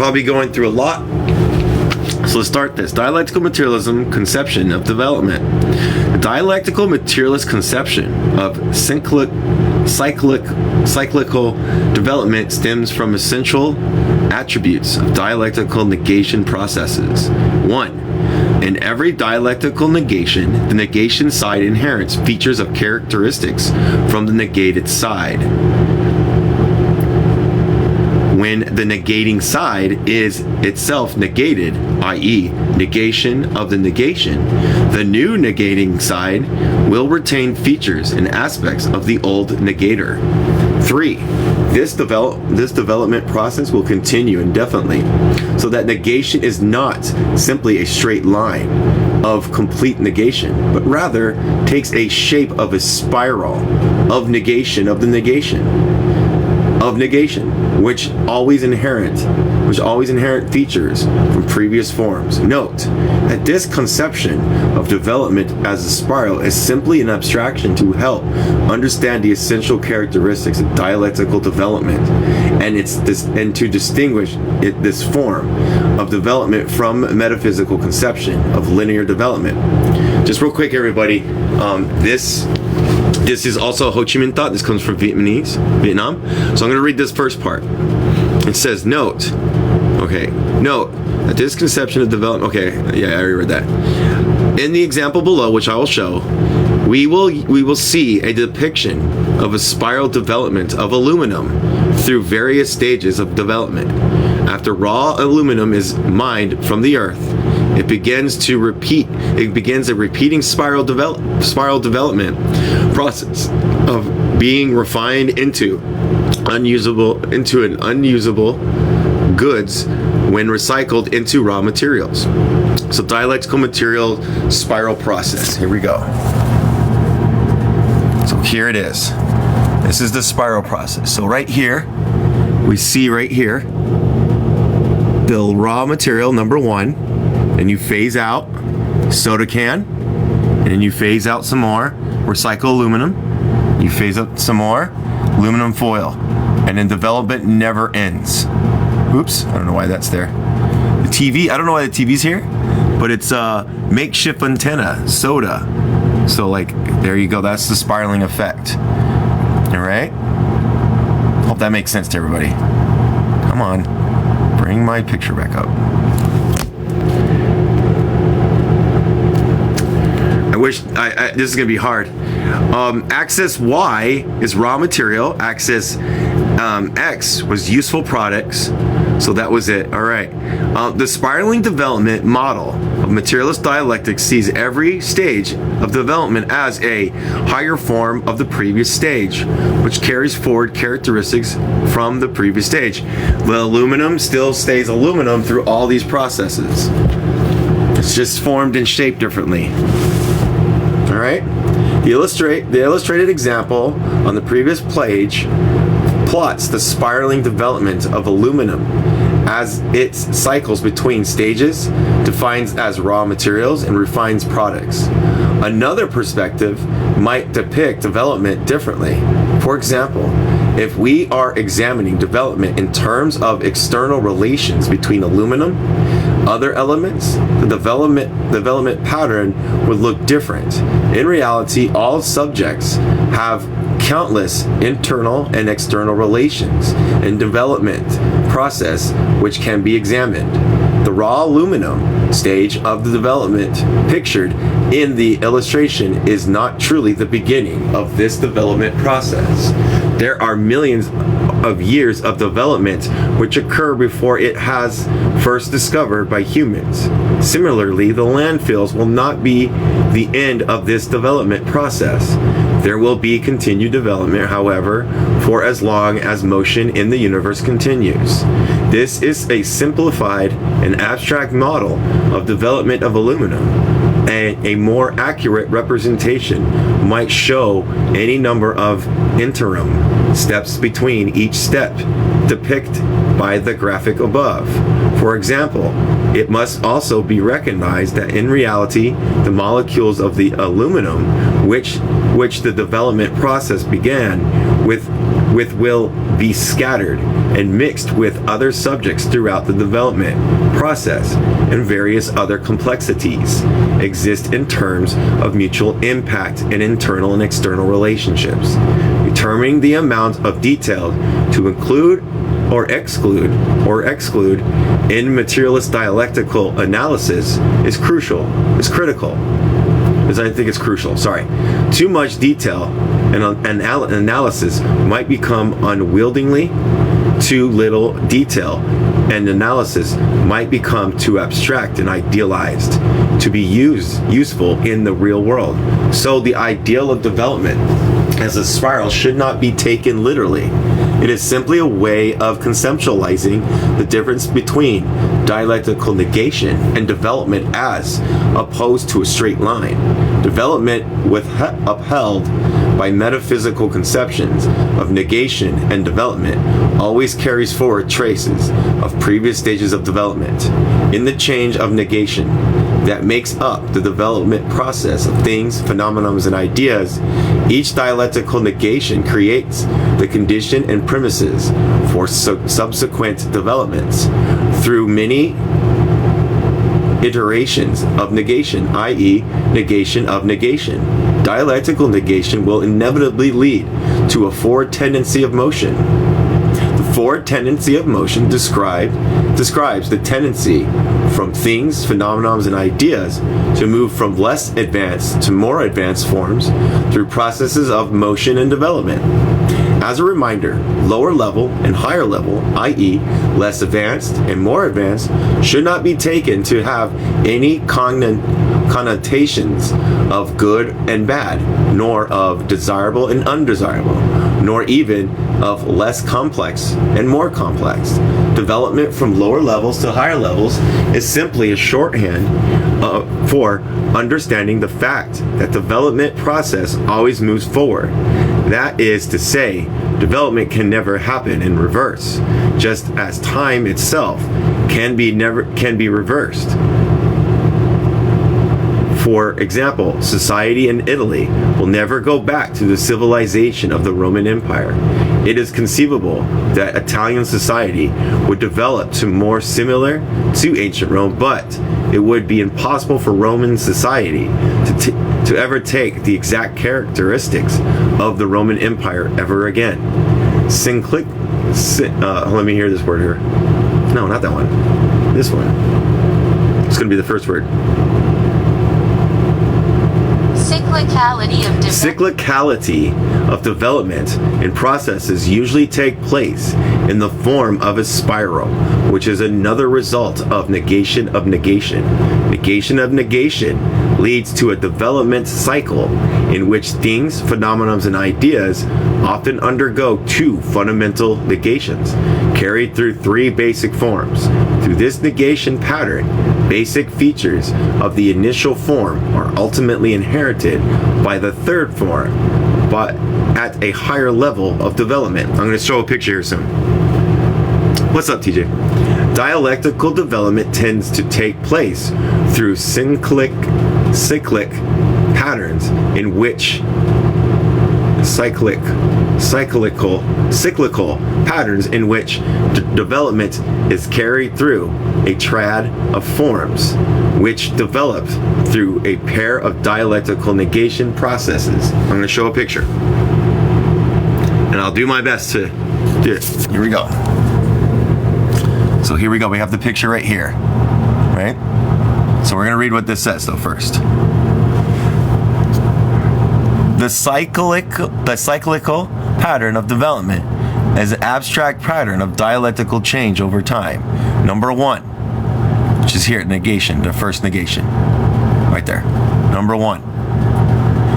probably going through a lot. So let's start this. Dialectical materialism conception of development. The dialectical materialist conception of cyclical development stems from essential attributes of dialectical negation processes. 1. In every dialectical negation, the negation side inherits features of characteristics from the negated side. When the negating side is itself negated, i.e., negation of the negation, the new negating side will retain features and aspects of the old negator. 3. This development process will continue indefinitely, so that negation is not simply a straight line of complete negation, but rather takes a shape of a spiral of negation of the negation of negation, which always inherent features from previous forms. Note that this conception of development as a spiral is simply an abstraction to help understand the essential characteristics of dialectical development, and to distinguish this form of development from metaphysical conception of linear development. Just real quick, everybody, this is also Ho Chi Minh thought. This comes from Vietnam. So I'm going to read this first part. It says, note that this conception of development, I already read that. In the example below, which I will show, we will see a depiction of a spiral development of aluminum through various stages of development. After raw aluminum is mined from the earth, it begins a repeating spiral development process of being refined into unusable goods when recycled into raw materials. So dialectical material spiral process. Here we go. So here it is. This is the spiral process. So right here, we see right here the raw material number 1, and you phase out soda can, and then you phase out some more recycled aluminum, you phase out some more aluminum foil, and then development never ends. Oops, I don't know why that's there. The TV, I don't know why the TV's here, but it's a makeshift antenna, soda. So there you go, that's the spiraling effect. All right? Hope that makes sense to everybody. Come on, bring my picture back up. I wish, this is gonna be hard. Axis Y is raw material. Axis X was useful products. So that was it. All right. The spiraling development model of materialist dialectics sees every stage of development as a higher form of the previous stage, which carries forward characteristics from the previous stage. The aluminum still stays aluminum through all these processes. It's just formed and shaped differently. All right. The illustrated example on the previous page plots the spiraling development of aluminum as it cycles between stages, defines as raw materials, and refines products. Another perspective might depict development differently. For example, if we are examining development in terms of external relations between aluminum, other elements, the development pattern would look different. In reality, all subjects have countless internal and external relations and development process which can be examined. The raw aluminum stage of the development pictured in the illustration is not truly the beginning of this development process. There are millions of years of development which occur before it has first discovered by humans. Similarly, the landfills will not be the end of this development process. There will be continued development, however, for as long as motion in the universe continues. This is a simplified and abstract model of development of aluminum, and a more accurate representation might show any number of interim steps between each step depicted by the graphic above. For example, it must also be recognized that in reality, the molecules of the aluminum, which the development process began with, will be scattered and mixed with other subjects throughout the development process, and various other complexities exist in terms of mutual impact in internal and external relationships. Determining the amount of detail to include or exclude in materialist dialectical analysis is critical. Sorry. Too much detail and analysis might become unwieldingly. Too little detail and analysis might become too abstract and idealized to be useful in the real world. So the ideal of development as a spiral should not be taken literally. It is simply a way of conceptualizing the difference between dialectical negation and development as opposed to a straight line. Development upheld by metaphysical conceptions of negation and development always carries forward traces of previous stages of development. In the change of negation that makes up the development process of things, phenomena, and ideas, each dialectical negation creates the condition and premises for subsequent developments through many iterations of negation, i.e., negation of negation. Dialectical negation will inevitably lead to a forward tendency of motion. The forward tendency of motion describes the tendency from things, phenomena, and ideas to move from less advanced to more advanced forms through processes of motion and development. As a reminder, lower level and higher level, i.e., less advanced and more advanced, should not be taken to have any connotations of good and bad, nor of desirable and undesirable, nor even of less complex and more complex. Development from lower levels to higher levels is simply a shorthand for understanding the fact that development process always moves forward. That is to say, development can never happen in reverse, just as time itself can be reversed. For example, society in Italy will never go back to the civilization of the Roman Empire. It is conceivable that Italian society would develop to more similar to ancient Rome, but it would be impossible for Roman society to ever take the exact characteristics of the Roman Empire ever again. Let me hear this word here. No, not that one. This one. It's going to be the first word. Cyclicality of development and processes usually take place in the form of a spiral, which is another result of negation of negation. Negation of negation leads to a development cycle in which things, phenomena, and ideas often undergo two fundamental negations, carried through three basic forms. Through this negation pattern, basic features of the initial form are ultimately inherited by the third form, but at a higher level of development. I'm going to show a picture here soon. What's up, TJ? Dialectical development tends to take place through cyclic patterns in which cyclical patterns in which development is carried through a triad of forms which develop through a pair of dialectical negation processes. I'm going to show a picture and I'll do my best to do it. Here we go. So here we go. We have the picture right here, right? So we're going to read what this says though first. The cyclical pattern of development is an abstract pattern of dialectical change over time. Number one, which is here, negation, the first negation, right there. Number one,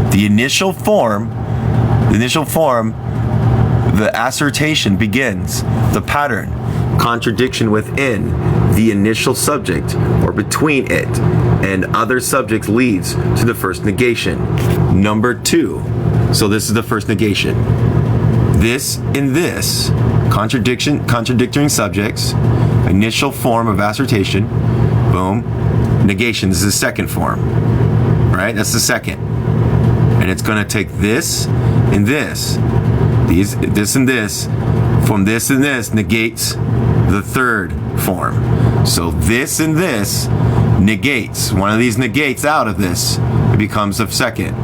the initial form, the assertion begins, the pattern, contradiction within the initial subject or between it and other subjects leads to the first negation. Number two, so this is the first negation. This in this, contradicting subjects, initial form of assertion, boom, negation. This is the second form, right? That's the second. And it's going to take this and this this and this, from this and this negates the third form. So this and this negates. One of these negates out of this. It becomes a second.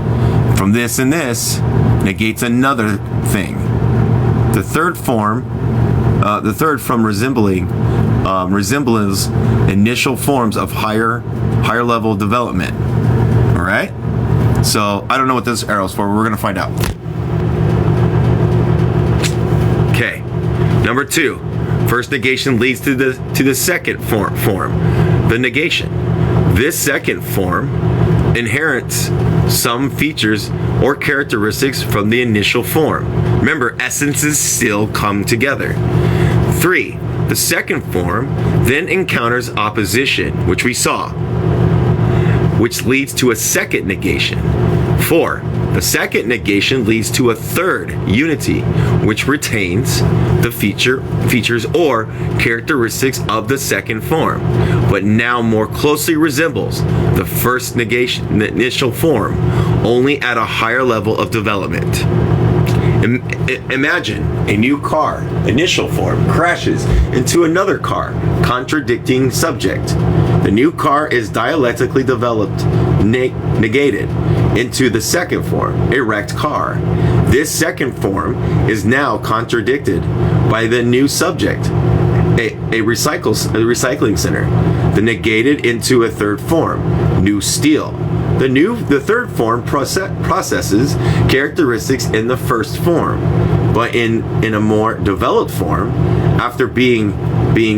From this and this negates another thing. The third form, resembles initial forms of higher level development. All right. So I don't know what this arrow's for. We're gonna find out. Okay. Number 2. First negation leads to the second form, the negation. This second form inherits some features or characteristics from the initial form. Remember, essences still come together. 3. The second form then encounters opposition, which we saw, which leads to a second negation. 4. The second negation leads to a third unity, which retains the features or characteristics of the second form, but now more closely resembles the first negation, the initial form, only at a higher level of development. Imagine a new car, initial form, crashes into another car, contradicting subject. The new car is dialectically developed, negated into the second form, a wrecked car. This second form is now contradicted by the new subject, a recycling center. The negated into a third form, new steel. The third form processes characteristics in the first form, but in a more developed form, after being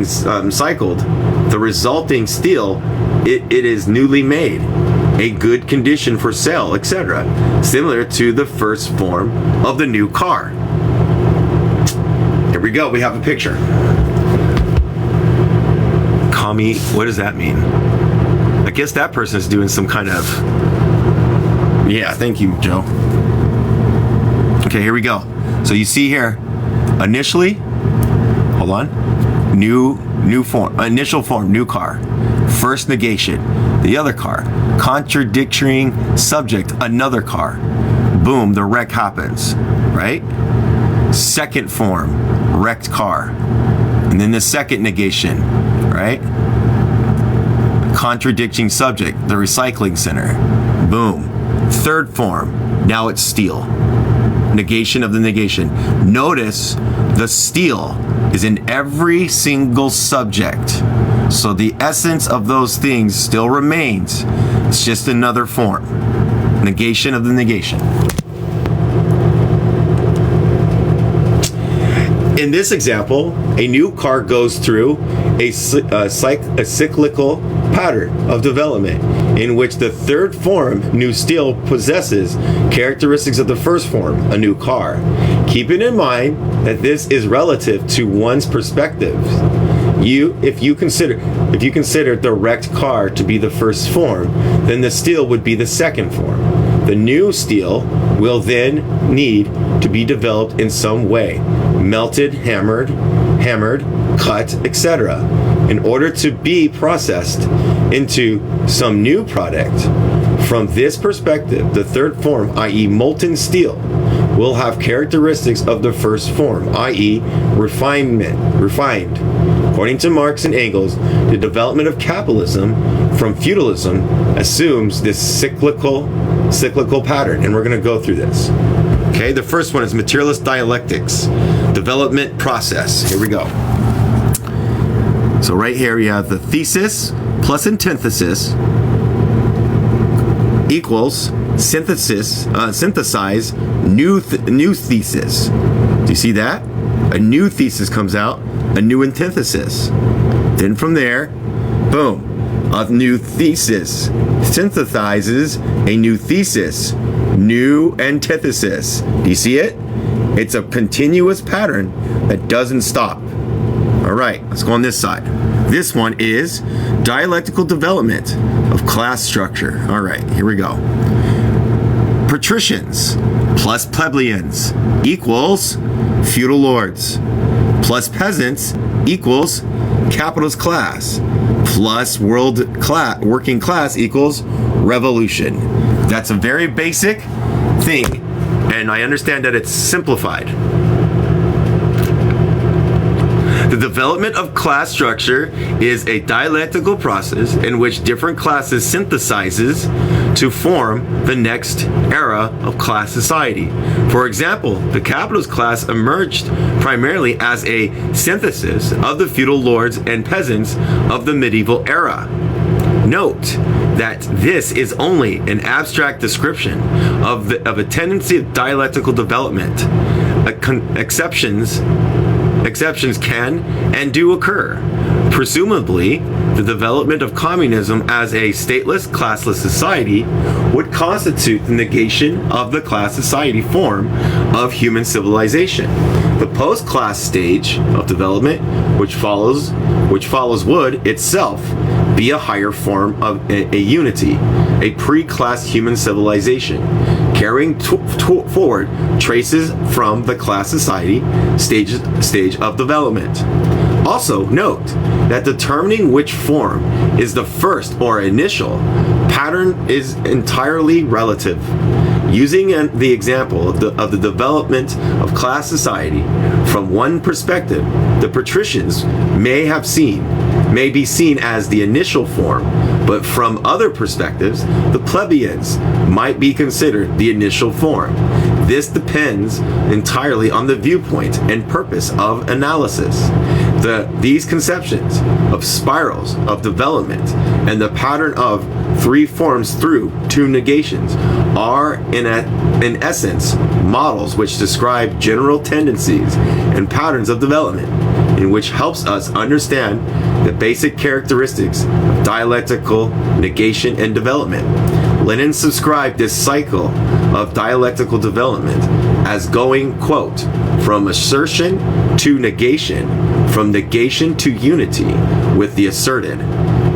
cycled, the resulting steel, it is newly made, a good condition for sale, etc., similar to the first form of the new car. Here we go. We have a picture. Kami, what does that mean? I guess that person is doing some kind of... Yeah, thank you, Joe. Okay, here we go. So you see here, initially, hold on, new form, initial form, new car. First negation, the other car. Contradicting subject, another car. Boom, the wreck happens, right? Second form, wrecked car. And then the second negation, right? Contradicting subject, the recycling center. Boom. Third form, now it's steel. Negation of the negation. Notice the steel is in every single subject. So the essence of those things still remains. It's just another form. Negation of the negation. In this example, a new car goes through a cyclical pattern of development in which the third form, new steel, possesses characteristics of the first form, a new car. Keeping in mind that this is relative to one's perspective. If you consider the wrecked car to be the first form, then the steel would be the second form. The new steel will then need to be developed in some way, melted, hammered, cut, etc., in order to be processed into some new product. From this perspective, the third form, i.e. molten steel, will have characteristics of the first form, i.e. refined. According to Marx and Engels, the development of capitalism from feudalism assumes this cyclical pattern, and we're going to go through this. Okay, the first one is materialist dialectics, development process. Here we go. So right here we have the thesis plus antithesis equals synthesize new thesis. Do you see that? A new thesis comes out, a new antithesis. Then from there, boom, a new thesis synthesizes a new thesis, new antithesis. Do you see it? It's a continuous pattern that doesn't stop. All right, let's go on this side. This one is dialectical development of class structure. All right, here we go. Patricians plus plebeians equals feudal lords, plus peasants equals capitalist class, plus working class equals revolution. That's a very basic thing, and I understand that it's simplified. The development of class structure is a dialectical process in which different classes synthesizes to form the next era of class society. For example, the capitalist class emerged primarily as a synthesis of the feudal lords and peasants of the medieval era. Note that this is only an abstract description of a tendency of dialectical development. Exceptions can and do occur. Presumably, the development of communism as a stateless, classless society would constitute the negation of the class society form of human civilization. The post-class stage of development, which follows would itself be a higher form of a unity, a pre-class human civilization, carrying forward traces from the class society stage of development. Also, note that determining which form is the first or initial pattern is entirely relative. Using the example of the development of class society from one perspective, the patricians may be seen as the initial form, but from other perspectives, the plebeians might be considered the initial form. This depends entirely on the viewpoint and purpose of analysis. These conceptions of spirals of development and the pattern of three forms through two negations are in essence models which describe general tendencies and patterns of development, in which helps us understand the basic characteristics of dialectical negation and development. Lenin subscribed this cycle of dialectical development as going, quote, from assertion to negation, from negation to unity with the asserted.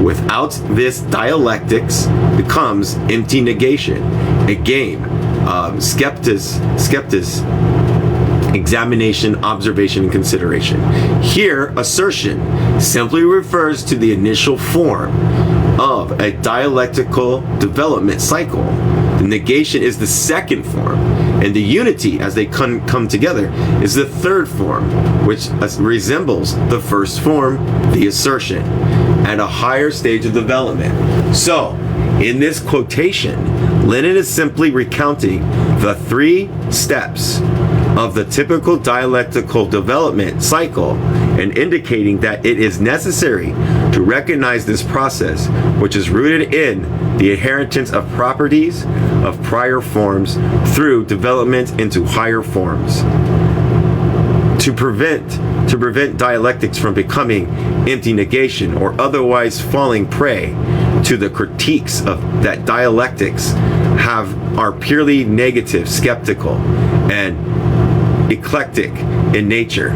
Without this, dialectics becomes empty negation, a game of examination, observation, and consideration. Here, assertion simply refers to the initial form of a dialectical development cycle. The negation is the second form, and the unity, as they come together, is the third form, which resembles the first form, the assertion, at a higher stage of development. So, in this quotation, Lenin is simply recounting the three steps of the typical dialectical development cycle and indicating that it is necessary to recognize this process, which is rooted in the inheritance of properties of prior forms through development into higher forms. To prevent dialectics from becoming empty negation or otherwise falling prey to the critiques of that dialectics are purely negative, skeptical, and eclectic in nature.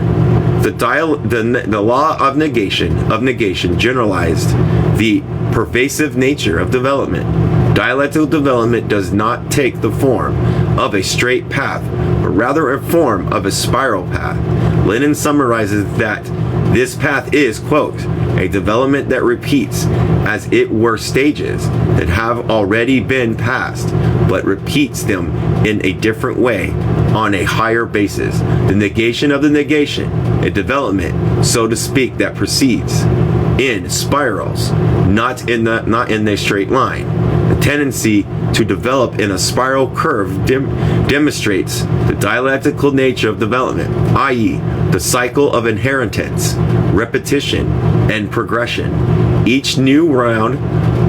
The law of negation generalized the pervasive nature of development. Dialectical development does not take the form of a straight path, but rather a form of a spiral path. Lenin summarizes that this path is, quote, a development that repeats as it were stages that have already been passed, but repeats them in a different way on a higher basis. The negation of the negation, a development, so to speak, that proceeds in spirals, not in a straight line. The tendency to develop in a spiral curve demonstrates the dialectical nature of development, i.e., the cycle of inheritance, repetition, and progression. Each new round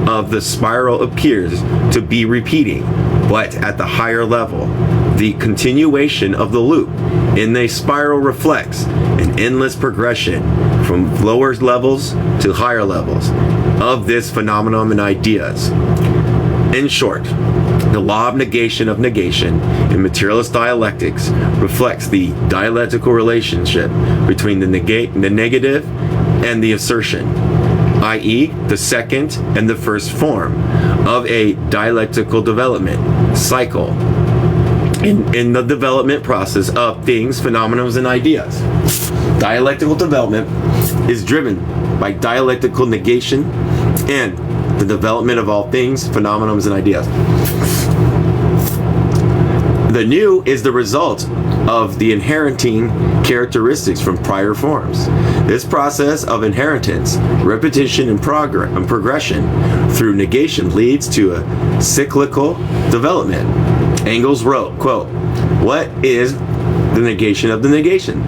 of the spiral appears to be repeating, but at the higher level. The continuation of the loop in a spiral reflects an endless progression from lower levels to higher levels of this phenomenon and ideas. In short, the law of negation in materialist dialectics reflects the dialectical relationship between the negative and the assertion, i.e., the second and the first form of a dialectical development cycle in the development process of things, phenomena, and ideas. Dialectical development is driven by dialectical negation and the development of all things, phenomena, and ideas. The new is the result of the inheriting characteristics from prior forms. This process of inheritance, repetition, and progression through negation leads to a cyclical development. Engels wrote, quote, "What is the negation of the negation?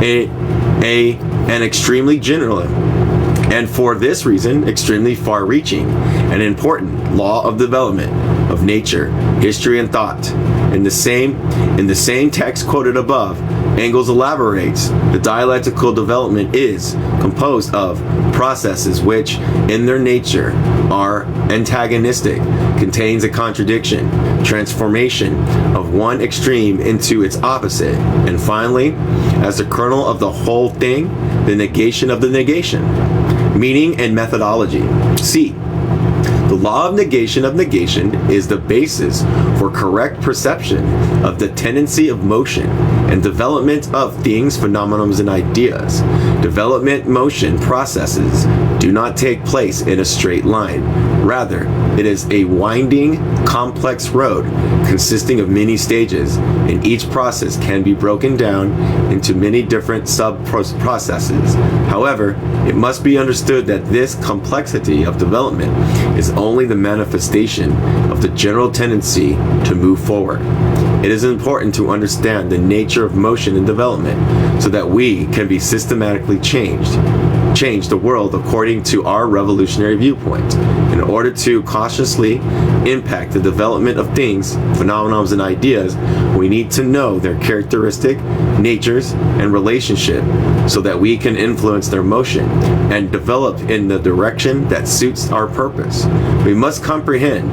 An extremely general, and for this reason extremely far-reaching and important law of development of nature, history, and thought." In the same text quoted above, Engels elaborates, the dialectical development is composed of processes which, in their nature, are antagonistic, contains a contradiction, transformation of one extreme into its opposite, and finally, as the kernel of the whole thing, the negation of the negation. Meaning and methodology. C. The law of negation is the basis for correct perception of the tendency of motion and development of things, phenomena, and ideas. Development motion processes do not take place in a straight line. Rather, it is a winding, complex road consisting of many stages, and each process can be broken down into many different sub-processes. However, it must be understood that this complexity of development is only the manifestation of the general tendency to move forward. It is important to understand the nature of motion and development so that we can be systematically change the world according to our revolutionary viewpoint. In order to cautiously impact the development of things, phenomena, and ideas, we need to know their characteristic, natures, and relationship so that we can influence their motion and develop in the direction that suits our purpose. We must comprehend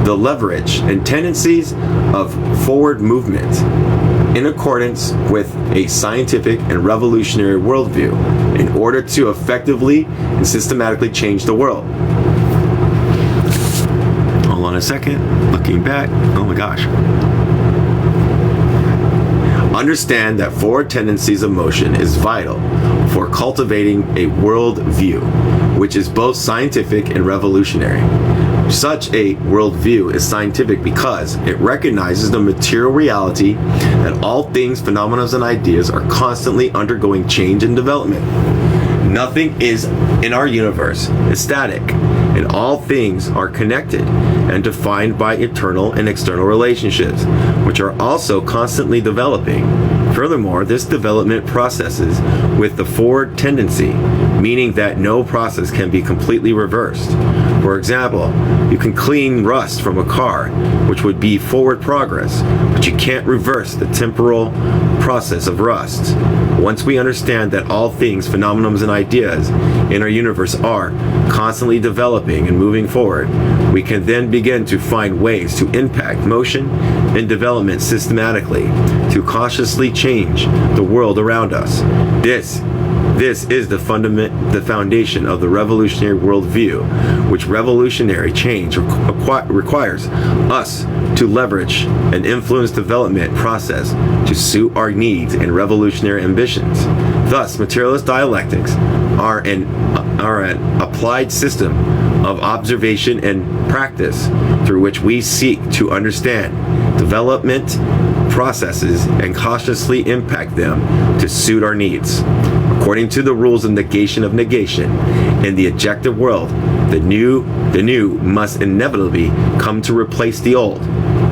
the leverage and tendencies of forward movement in accordance with a scientific and revolutionary worldview in order to effectively and systematically change the world. Hold on a second, looking back, oh my gosh. Understand that forward tendencies of motion is vital for cultivating a world view, which is both scientific and revolutionary. Such a worldview is scientific because it recognizes the material reality that all things, phenomena, and ideas are constantly undergoing change and development. Nothing is in our universe is static, and all things are connected and defined by internal and external relationships, which are also constantly developing. Furthermore, this development processes with the forward tendency, meaning that no process can be completely reversed. For example, you can clean rust from a car, which would be forward progress, but you can't reverse the temporal process of rust. Once we understand that all things, phenomena, and ideas in our universe are constantly developing and moving forward, we can then begin to find ways to impact motion and development systematically to consciously change the world around us. This is the foundation of the revolutionary worldview, which revolutionary change requires us to leverage and influence development process to suit our needs and revolutionary ambitions. Thus, materialist dialectics are an applied system of observation and practice through which we seek to understand development processes and cautiously impact them to suit our needs. According to the rules of negation, in the objective world, the new must inevitably come to replace the old.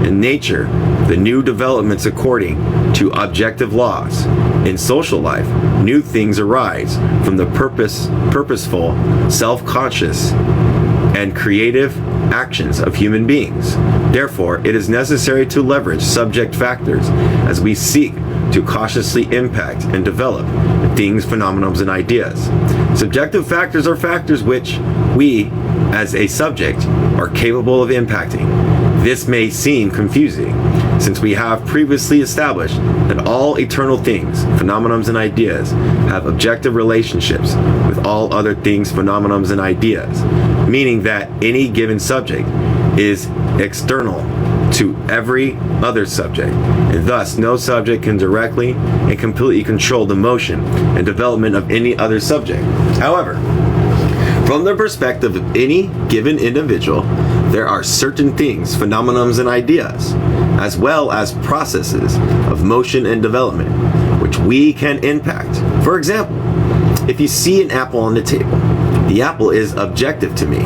In nature, the new developments according to objective laws. In social life, new things arise from the purposeful, self-conscious, and creative actions of human beings. Therefore, it is necessary to leverage subject factors as we seek to cautiously impact and develop things, phenomena, and ideas. Subjective factors are factors which we, as a subject, are capable of impacting. This may seem confusing, since we have previously established that all eternal things, phenomena, and ideas have objective relationships with all other things, phenomena, and ideas, meaning that any given subject is external to every other subject, and thus no subject can directly and completely control the motion and development of any other subject. However, from the perspective of any given individual, there are certain things, phenomenons and ideas, as well as processes of motion and development, which we can impact. For example, if you see an apple on the table, the apple is objective to me.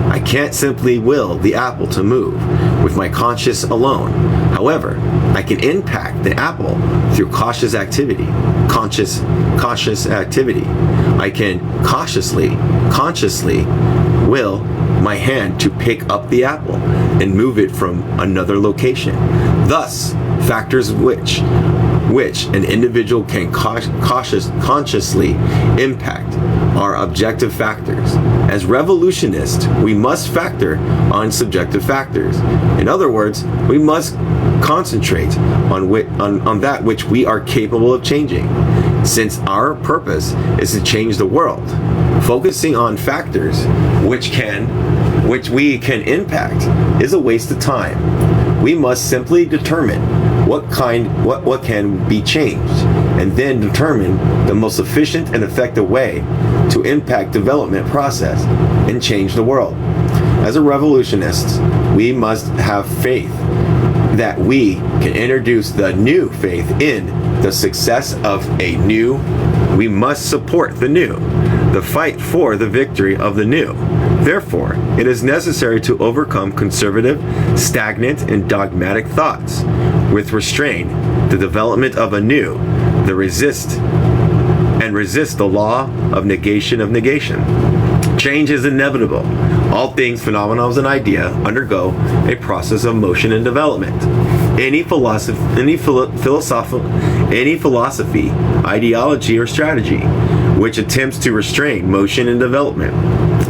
I can't simply will the apple to move with my conscious alone. However, I can impact the apple through conscious activity. I can consciously will my hand to pick up the apple and move it from another location. Thus, factors which an individual can consciously impact are objective factors. As revolutionists, we must factor on subjective factors. In other words, we must concentrate on that which we are capable of changing, since our purpose is to change the world. Focusing on factors which we can impact is a waste of time. We must simply determine what can be changed, and then determine the most efficient and effective way to impact development process and change the world. As a revolutionist, we must have faith that we can introduce the new, faith in the success of a new. We must support the new, the fight for the victory of the new. Therefore, it is necessary to overcome conservative, stagnant, and dogmatic thoughts, with restrain the development of a new, resist the law of negation of negation. Change is inevitable. All things, phenomena, and idea undergo a process of motion and development. Any philosophy, ideology, or strategy which attempts to restrain motion and development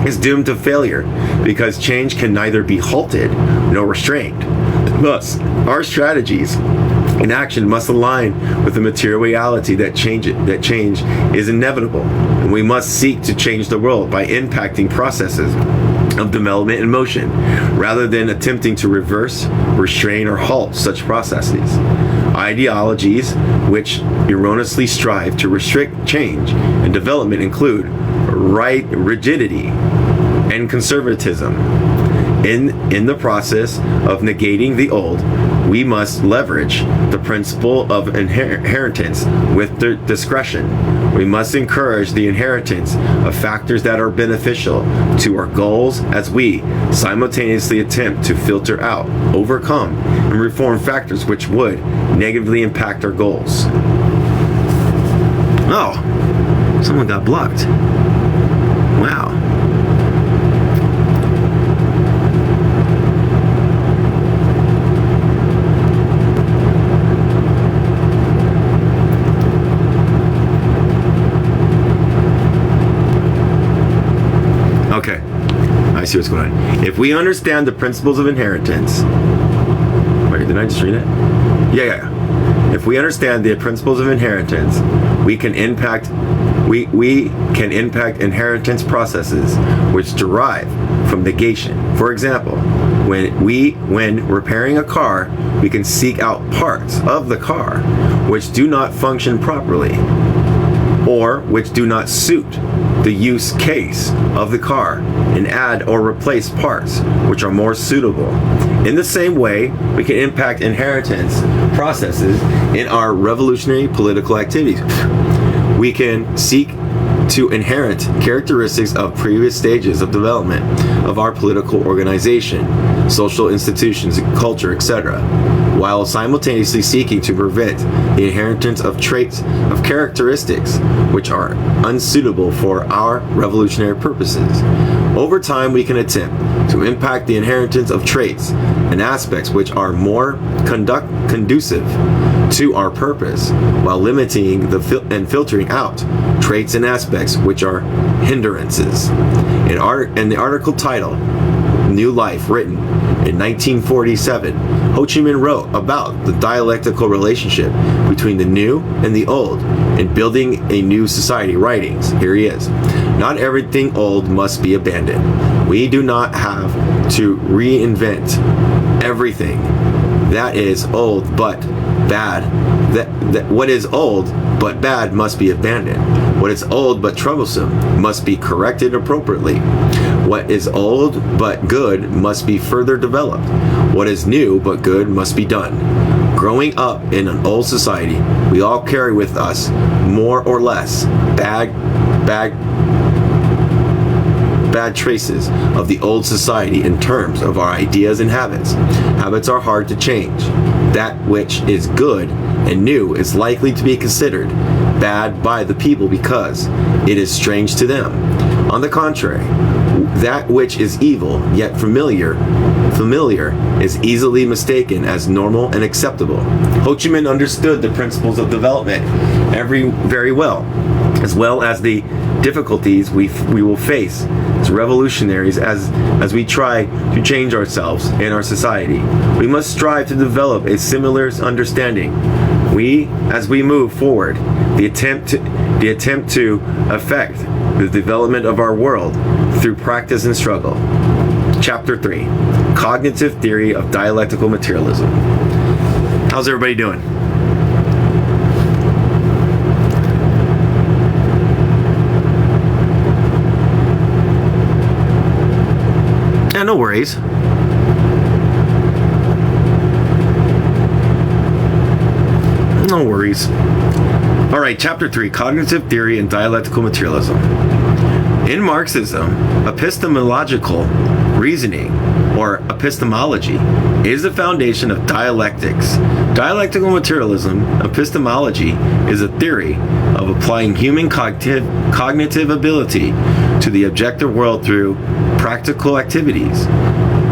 is doomed to failure, because change can neither be halted nor restrained. Thus, our strategies and action must align with the material reality that change is inevitable, and we must seek to change the world by impacting processes of development and motion, rather than attempting to reverse, restrain, or halt such processes. Ideologies which erroneously strive to restrict change and development include rigidity and conservatism. In the process of negating the old, we must leverage the principle of inheritance with discretion. We must encourage the inheritance of factors that are beneficial to our goals, as we simultaneously attempt to filter out, overcome, and reform factors which would negatively impact our goals. Oh, someone got blocked. Wow. Okay, I see what's going on. If we understand the principles of inheritance, wait, did I just read it? Yeah. If we understand the principles of inheritance, we can impact inheritance processes which derive from negation. For example, when repairing a car, we can seek out parts of the car which do not function properly, or which do not suit the use case of the car, and add or replace parts which are more suitable. In the same way, we can impact inheritance processes in our revolutionary political activities. We can seek to inherit characteristics of previous stages of development of our political organization, social institutions, culture, etc., while simultaneously seeking to prevent the inheritance of traits of characteristics which are unsuitable for our revolutionary purposes. Over time, we can attempt to impact the inheritance of traits and aspects which are more conducive to our purpose, while limiting and filtering out traits and aspects which are hindrances. In the article titled New Life, written in 1947, Ho Chi Minh wrote about the dialectical relationship between the new and the old in building a new society. Writings, here he is. Not everything old must be abandoned. We do not have to reinvent everything that is old but bad. What is old but bad must be abandoned. What is old but troublesome must be corrected appropriately. What is old but good must be further developed. What is new but good must be done. Growing up in an old society, we all carry with us more or less bad traces of the old society in terms of our ideas and habits. Habits are hard to change. That which is good and new is likely to be considered bad by the people because it is strange to them. On the contrary, that which is evil yet familiar is easily mistaken as normal and acceptable. Ho Chi Minh understood the principles of development very well as the difficulties we will face as revolutionaries as we try to change ourselves and our society. We must strive to develop a similar understanding. As we move forward, the attempt to affect the development of our world through practice and struggle. Chapter 3, Cognitive Theory of Dialectical Materialism. How's everybody doing? Yeah, no worries. No worries. All right, Chapter 3, Cognitive Theory and Dialectical Materialism. In Marxism, epistemological reasoning, or epistemology, is the foundation of dialectics. Dialectical materialism, epistemology, is a theory of applying human cognitive ability to the objective world through practical activities.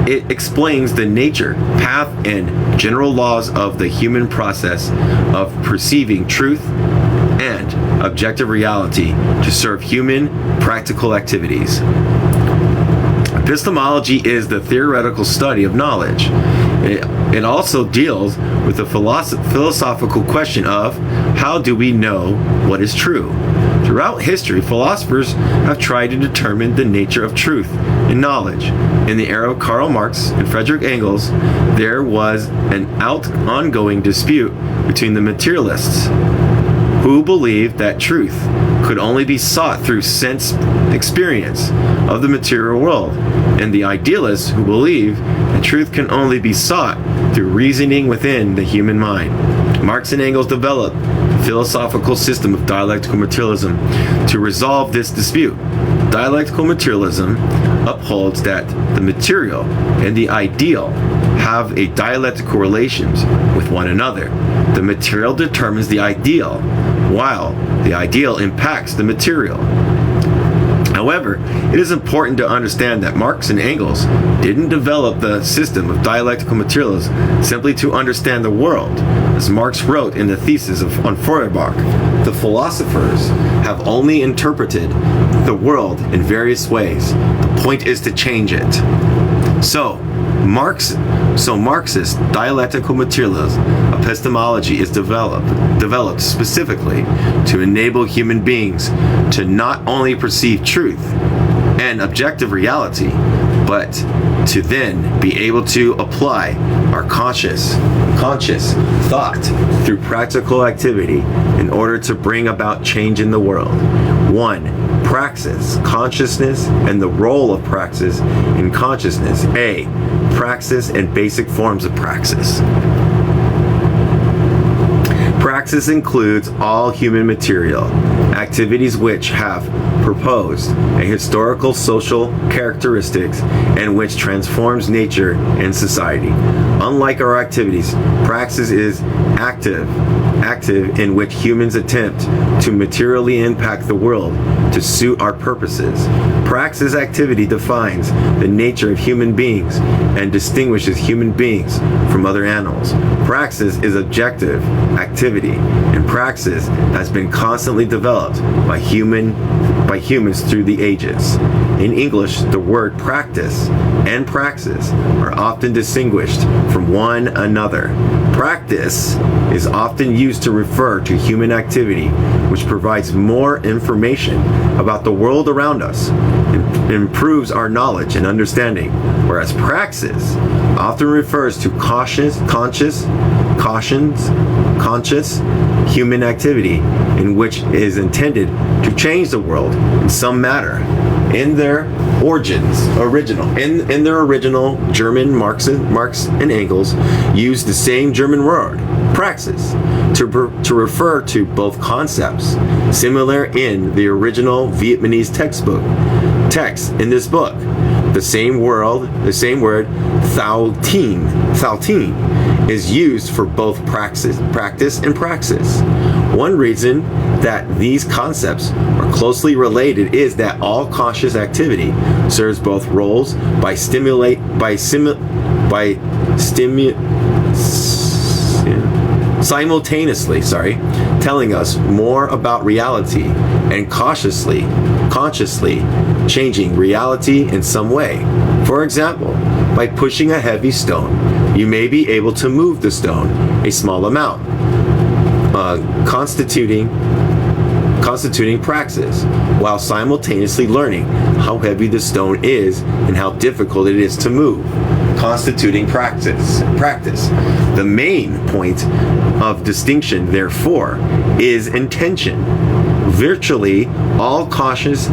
It explains the nature, path, and general laws of the human process of perceiving truth and objective reality to serve human practical activities. Epistemology is the theoretical study of knowledge. It also deals with the philosophical question of how do we know what is true. Throughout history, philosophers have tried to determine the nature of truth and knowledge. In the era of Karl Marx and Friedrich Engels, there was an ongoing dispute between the materialists, who believed that truth could only be sought through sense experience of the material world, and the idealists who believe that truth can only be sought through reasoning within the human mind. Marx and Engels developed a philosophical system of dialectical materialism to resolve this dispute. Dialectical materialism upholds that the material and the ideal have a dialectical relations with one another. The material determines the ideal, while the ideal impacts the material. However, it is important to understand that Marx and Engels didn't develop the system of dialectical materialism simply to understand the world. As Marx wrote in the thesis on Feuerbach, the philosophers have only interpreted the world in various ways. The point is to change it. So Marxist dialectical materialism epistemology is developed specifically to enable human beings to not only perceive truth and objective reality, but to then be able to apply our conscious thought through practical activity in order to bring about change in the world. 1. Praxis, consciousness, and the role of praxis in consciousness. A. Praxis and basic forms of praxis. Praxis includes all human material, activities which have proposed a historical social characteristics and which transforms nature and society. Unlike our activities, praxis is active in which humans attempt to materially impact the world to suit our purposes. Praxis activity defines the nature of human beings and distinguishes human beings from other animals. Praxis is objective activity, and praxis has been constantly developed by humans through the ages. In English, the word practice and praxis are often distinguished from one another. Practice is often used to refer to human activity which provides more information about the world around us and improves our knowledge and understanding, whereas praxis often refers to conscious human activity in which is intended to change the world in some manner. In their original. In their original German, Marx and Engels used the same German word, praxis, to refer to both concepts, similar in the original Vietnamese text in this book. The same word, thao tin, is used for both practice and praxis. One reason that these concepts are closely related is that all conscious activity serves both roles by simultaneously, telling us more about reality and consciously changing reality in some way. For example, by pushing a heavy stone, you may be able to move the stone a small amount, constituting praxis, while simultaneously learning how heavy the stone is and how difficult it is to move, constituting practice. The main point of distinction, therefore, is intention. Virtually all conscious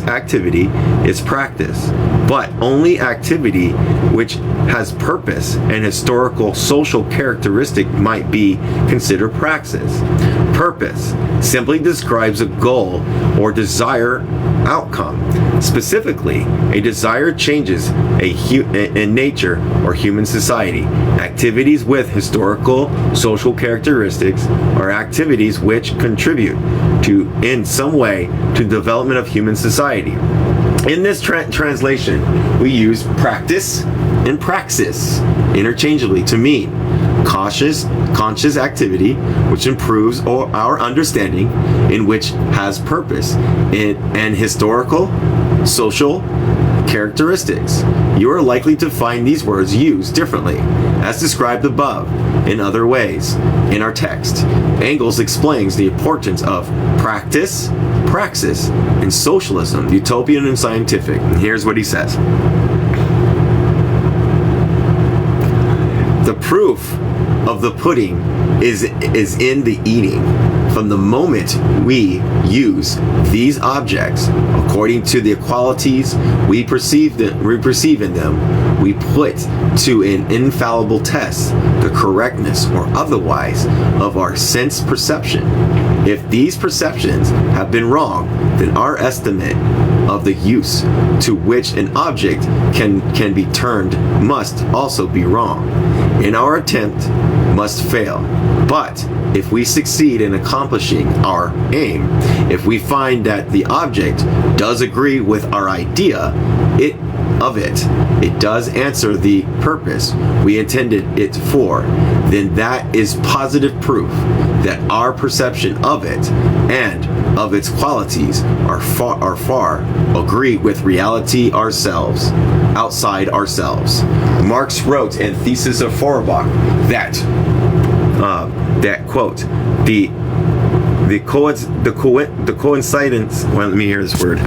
activity is practice, but only activity which has purpose and historical social characteristic might be considered praxis. Purpose simply describes a goal or desire outcome. Specifically, a desired changes in nature or human society. Activities with historical social characteristics are activities which contribute to, in some way, to the development of human society. In this translation, we use practice and praxis interchangeably to mean conscious activity which improves our understanding, in which has purpose and historical social characteristics. You are likely to find these words used differently, as described above, in other ways in our text. Engels explains the importance of practice, praxis, and socialism, utopian and scientific. And here's what he says. The proof of the pudding is in the eating. From the moment we use these objects according to the qualities we perceive in them, we put to an infallible test the correctness or otherwise of our sense perception. If these perceptions have been wrong, then our estimate of the use to which an object can be turned must also be wrong, and our attempt must fail. But if we succeed in accomplishing our aim, if we find that the object does agree with our idea, it does answer the purpose we intended it for, then that is positive proof that our perception of it and of its qualities are far agree with reality outside ourselves. Marx wrote in Thesis of Feuerbach that quote, the coincidence. Well, let me hear this word. The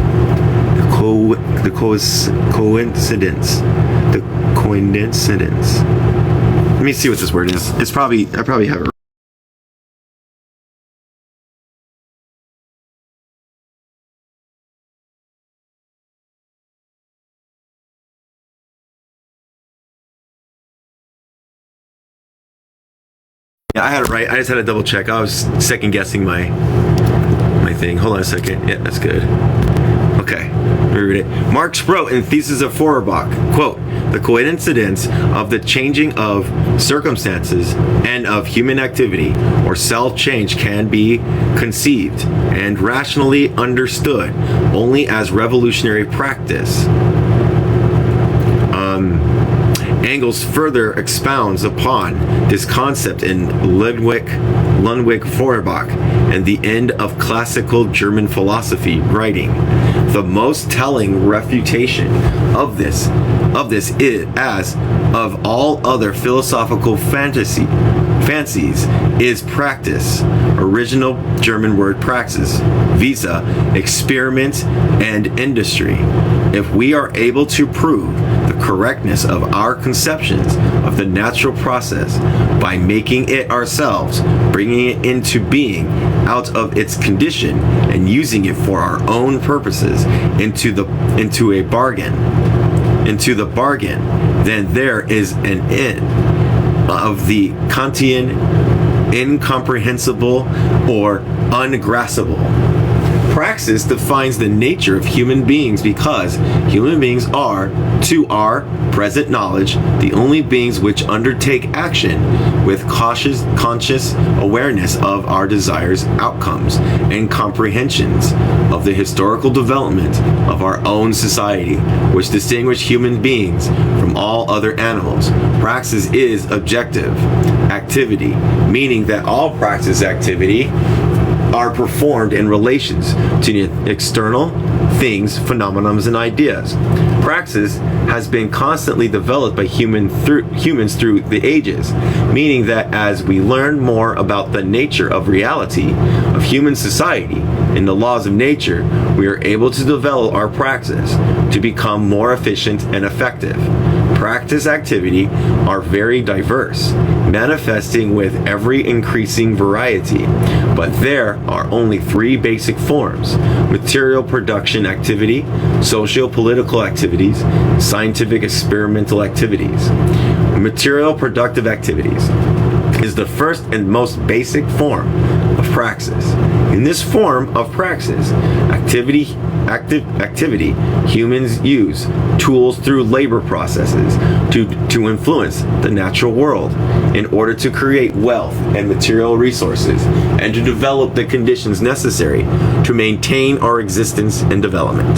coincidence. Let me see what this word is. I probably have it. Yeah, I had it right. I just had to double check. I was second guessing my thing. Hold on a second. Yeah, that's good. Okay, let me read it. Marx wrote in Thesis of Feuerbach, quote, the coincidence of the changing of circumstances and of human activity or self-change can be conceived and rationally understood only as revolutionary practice. Engels further expounds upon this concept in Ludwig Feuerbach and the End of Classical German Philosophy, writing, the most telling refutation of this is, as of all other philosophical fancies, is practice, original German word praxis, visa, experiment, and industry. If we are able to prove the correctness of our conceptions of the natural process by making it ourselves, bringing it into being out of its condition and using it for our own purposes into the bargain, then there is an end of the Kantian incomprehensible or ungraspable. Praxis defines the nature of human beings because human beings are, to our present knowledge, the only beings which undertake action with conscious awareness of our desires, outcomes, and comprehensions of the historical development of our own society, which distinguish human beings from all other animals. Praxis is objective activity, meaning that all praxis activity are performed in relations to external things, phenomena, and ideas. Praxis has been constantly developed by humans through the ages, meaning that as we learn more about the nature of reality, of human society, and the laws of nature, we are able to develop our praxis to become more efficient and effective. Practice activity are very diverse, manifesting with ever increasing variety, but there are only three basic forms: material production activity, socio-political activities, scientific experimental activities. Material productive activities is the first and most basic form of praxis. In this form of praxis, activity, humans use tools through labor processes to influence the natural world in order to create wealth and material resources and to develop the conditions necessary to maintain our existence and development.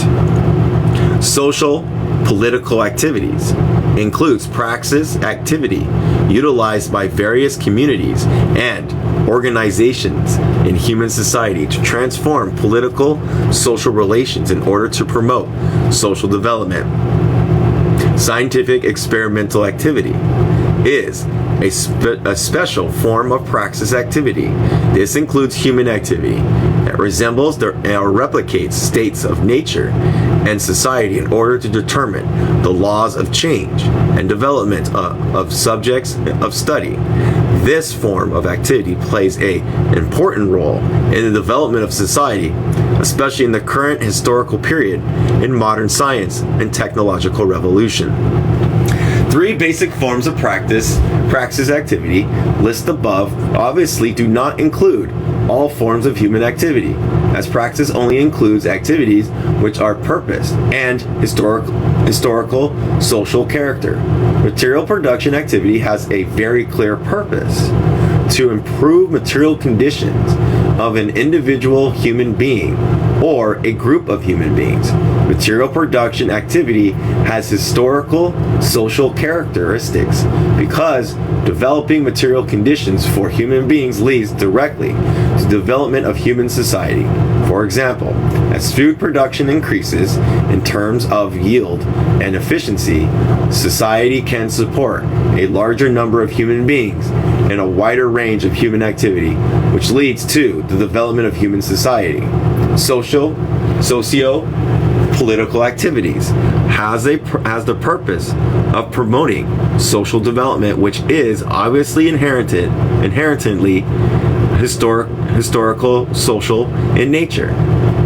Social political activities includes praxis activity utilized by various communities and organizations in human society to transform political, social relations in order to promote social development. Scientific experimental activity is a special form of praxis activity. This includes human activity that resembles or replicates states of nature and society in order to determine the laws of change and development of subjects of study. This form of activity plays an important role in the development of society, especially in the current historical period in modern science and technological revolution. Three basic forms of praxis activity listed above obviously do not include all forms of human activity, as praxis only includes activities which are purposed and historical social character. Material production activity has a very clear purpose: to improve material conditions of an individual human being or a group of human beings. Material production activity has historical social characteristics because developing material conditions for human beings leads directly to the development of human society. For example, as food production increases in terms of yield and efficiency, society can support a larger number of human beings in a wider range of human activity, which leads to the development of human society. Socio-political activities has the purpose of promoting social development, which is obviously inherently historical, social in nature.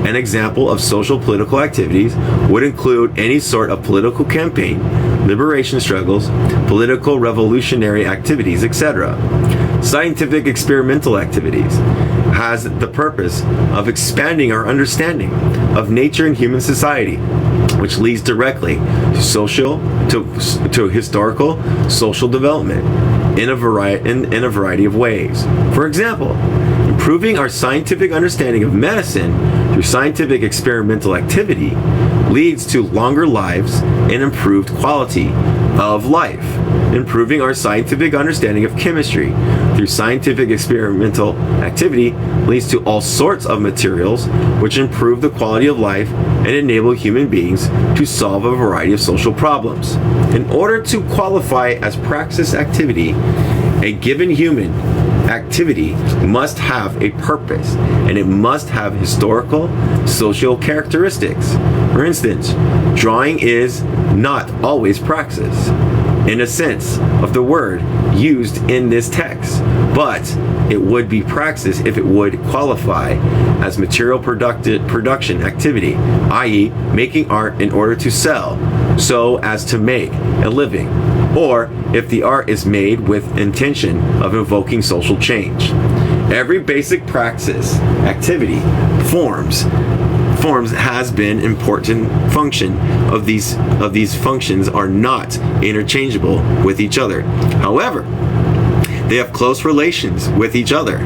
An example of social political activities would include any sort of political campaign, liberation struggles, political revolutionary activities, etc. Scientific experimental activities has the purpose of expanding our understanding of nature and human society, which leads directly to historical social development in a variety of ways. For example, improving our scientific understanding of medicine through scientific experimental activity leads to longer lives and improved quality of life. Improving our scientific understanding of chemistry through scientific experimental activity leads to all sorts of materials which improve the quality of life and enable human beings to solve a variety of social problems. In order to qualify as praxis activity, a given human activity must have a purpose, and it must have historical, social characteristics. For instance, drawing is not always praxis, in a sense of the word used in this text, but it would be praxis if it would qualify as material production activity, i.e. making art in order to sell, so as to make a living, or if the art is made with intention of invoking social change. Every basic praxis activity forms has been important function of these functions are not interchangeable with each other. However, they have close relations with each other.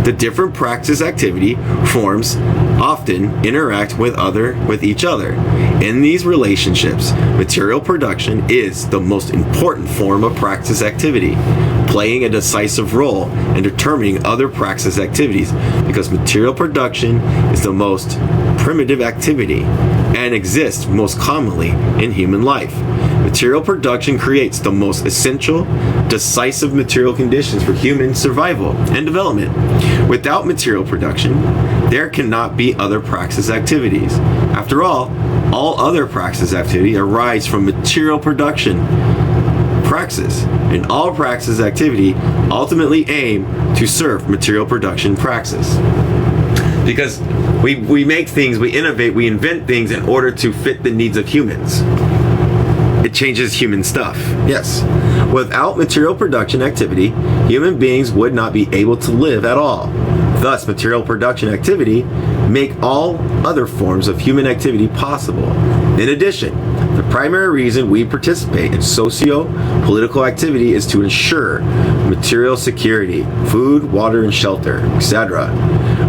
The different praxis activity forms often interact with each other. In these relationships, material production is the most important form of praxis activity, playing a decisive role in determining other praxis activities, because material production is the most primitive activity and exists most commonly in human life. Material production creates the most essential, decisive material conditions for human survival and development. Without material production, there cannot be other praxis activities. After all other praxis activity arise from material production praxis, and all praxis activity ultimately aim to serve material production praxis. Because we make things, we innovate, we invent things in order to fit the needs of humans. It changes human stuff. Yes. Without material production activity, human beings would not be able to live at all. Thus, material production activity make all other forms of human activity possible. In addition, the primary reason we participate in socio-political activity is to ensure material security, food, water, and shelter, etc.,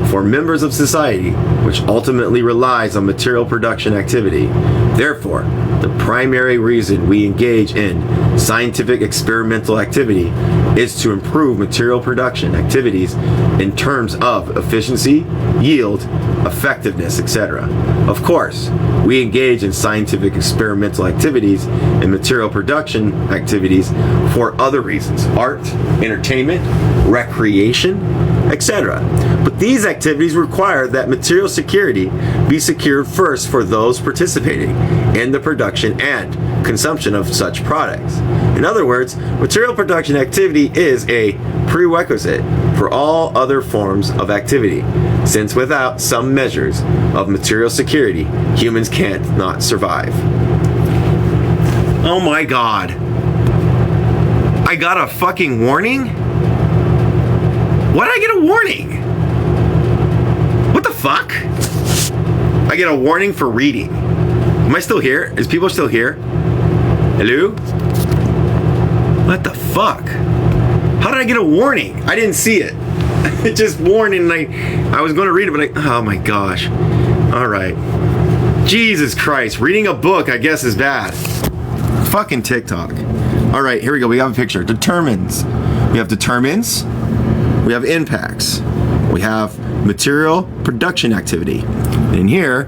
for members of society, which ultimately relies on material production activity. Therefore, the primary reason we engage in scientific experimental activity is to improve material production activities in terms of efficiency, yield, effectiveness, etc. Of course, we engage in scientific experimental activities and material production activities for other reasons: art, entertainment, recreation, etc. But these activities require that material security be secured first for those participating in the production and consumption of such products. In other words, material production activity is a prerequisite for all other forms of activity, since without some measures of material security, humans can't not survive. Oh my God. I got a fucking warning? Why did I get a warning? What the fuck? I get a warning for reading. Am I still here? Is people still here? Hello? What the fuck? How did I get a warning? I didn't see it. It just warned, and I was going to read it, but oh my gosh. All right. Jesus Christ. Reading a book, I guess, is bad. Fucking TikTok. All right, here we go. We have a picture. Determines. We have determines. We have impacts. We have material production activity. And in here,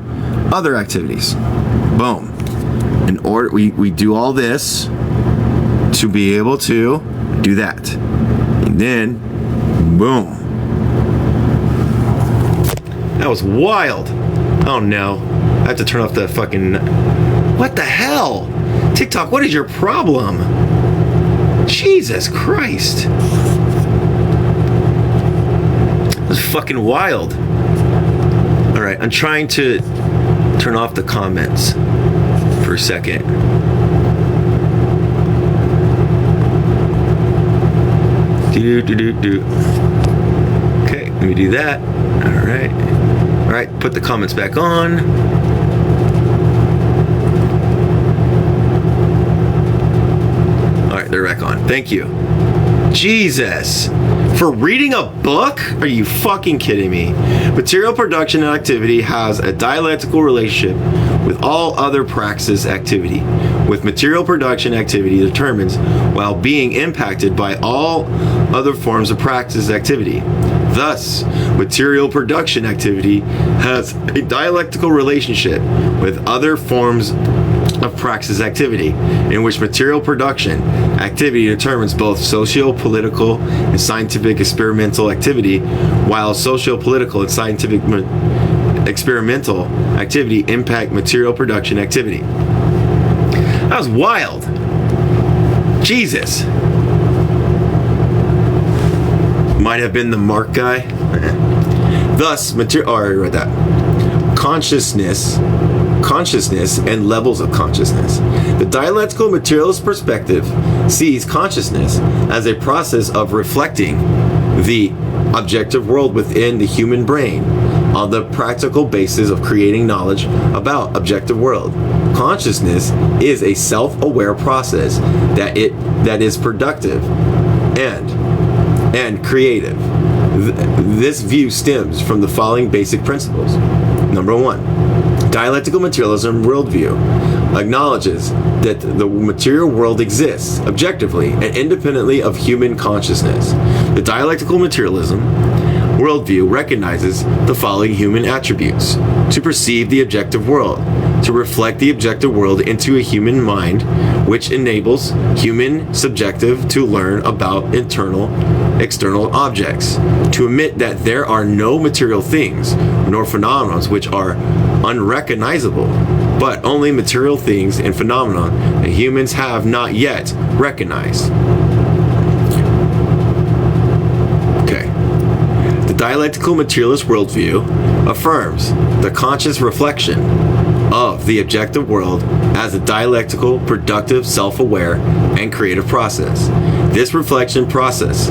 other activities. Boom. In order, we do all this to be able to do that. And then, boom. That was wild. Oh no. I have to turn off the fucking... What the hell? TikTok, what is your problem? Jesus Christ. That was fucking wild. Alright, I'm trying to turn off the comments for a second. Okay, let me do that. Alright. Alright, put the comments back on. Alright, they're back on. Thank you. Jesus. For reading a book? Are you fucking kidding me? Material production and activity has a dialectical relationship with all other praxis activity, with material production activity determines while being impacted by all other forms of praxis activity. Thus, material production activity has a dialectical relationship with other forms of praxis activity, in which material production activity determines both socio-political and scientific experimental activity, while socio-political and scientific experimental activity impact material production activity. That was wild. Jesus. Might have been the Mark guy. Thus, material. Oh, I already read that. Consciousness and levels of consciousness. The dialectical materialist perspective sees consciousness as a process of reflecting the objective world within the human brain on the practical basis of creating knowledge about objective world. Consciousness is a self-aware process that is productive and creative. This view stems from the following basic principles. Number 1, dialectical materialism worldview acknowledges that the material world exists objectively and independently of human consciousness. The dialectical materialism worldview recognizes the following human attributes: to perceive the objective world, to reflect the objective world into a human mind, which enables human subjective to learn about external objects, to admit that there are no material things nor phenomena which are unrecognizable, but only material things and phenomena that humans have not yet recognized. Dialectical materialist worldview affirms the conscious reflection of the objective world as a dialectical, productive, self-aware, and creative process. This reflection process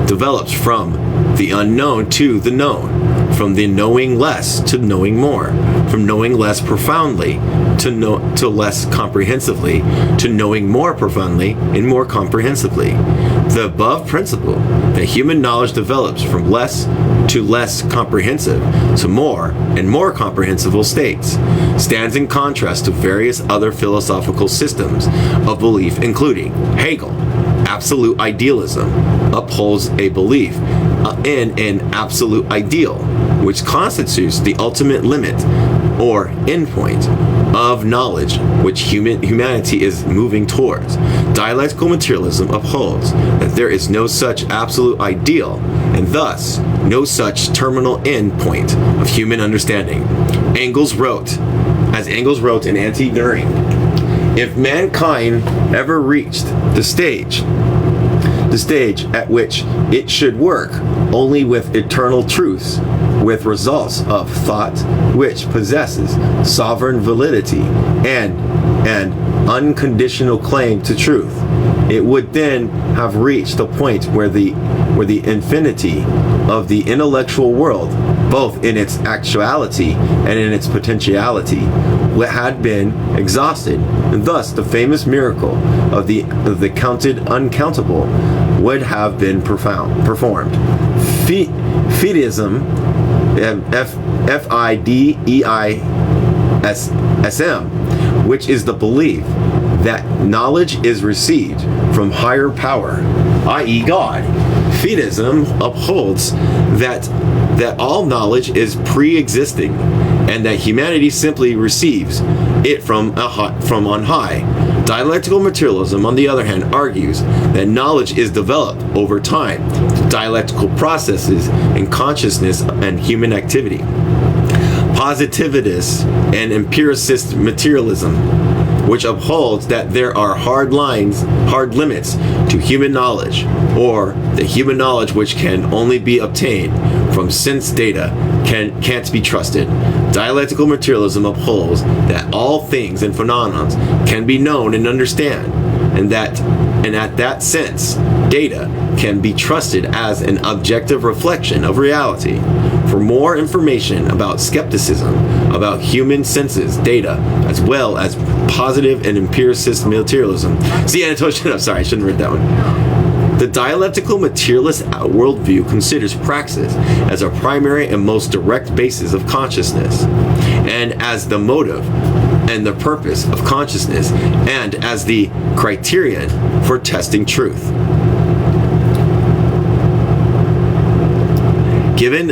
develops from the unknown to the known, from the knowing less to knowing more, from knowing less profoundly to less comprehensively, to knowing more profoundly and more comprehensively. The above principle that human knowledge develops from less to less comprehensive to more and more comprehensible states stands in contrast to various other philosophical systems of belief, including Hegel. Absolute idealism upholds a belief in an absolute ideal, which constitutes the ultimate limit or endpoint of knowledge which humanity is moving towards. Dialectical materialism upholds that there is no such absolute ideal and thus no such terminal endpoint of human understanding. Engels wrote in Anti-Düring, if mankind ever reached the stage at which it should work only with eternal truths, with results of thought which possesses sovereign validity and an unconditional claim to truth, it would then have reached a point where the infinity of the intellectual world, both in its actuality and in its potentiality, had been exhausted, and thus the famous miracle of the counted uncountable would have been performed. Fideism, Fideism, which is the belief that knowledge is received from higher power, i.e. God. Fideism upholds that all knowledge is pre-existing and that humanity simply receives it from on high. Dialectical materialism, on the other hand, argues that knowledge is developed over time through dialectical processes in consciousness and human activity. Positivist and empiricist materialism, which upholds that there are hard limits to human knowledge, or the human knowledge which can only be obtained from sense data can't be trusted. Dialectical materialism upholds that all things and phenomena can be known and understood, and at that sense, data can be trusted as an objective reflection of reality. For more information about skepticism, about human senses, data, as well as positive and empiricist materialism. See, Anatolian, I'm sorry, I shouldn't have read that one. The dialectical materialist worldview considers praxis as a primary and most direct basis of consciousness, and as the motive and the purpose of consciousness, and as the criterion for testing truth. Given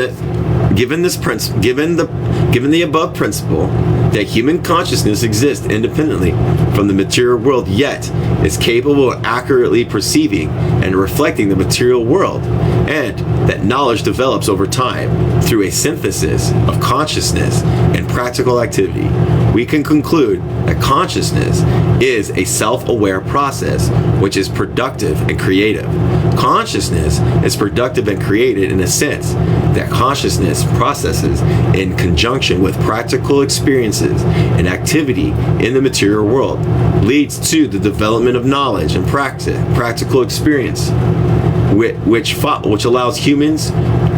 the above principle, that human consciousness exists independently from the material world, yet is capable of accurately perceiving and reflecting the material world, and that knowledge develops over time through a synthesis of consciousness and practical activity, we can conclude that consciousness is a self-aware process which is productive and creative. Consciousness is productive and created in a sense that consciousness processes in conjunction with practical experiences and activity in the material world, leads to the development of knowledge and practical experience, which allows humans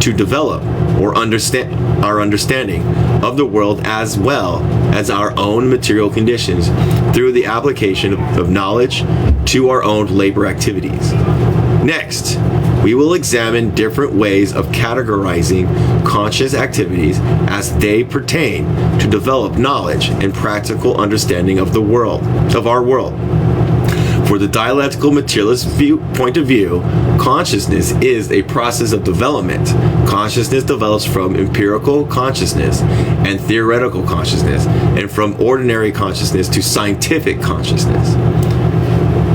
to develop or understand our understanding of the world as well as our own material conditions through the application of knowledge to our own labor activities. Next, we will examine different ways of categorizing conscious activities as they pertain to develop knowledge and practical understanding of our world. For the dialectical materialist point of view, consciousness is a process of development. Consciousness develops from empirical consciousness and theoretical consciousness, and from ordinary consciousness to scientific consciousness.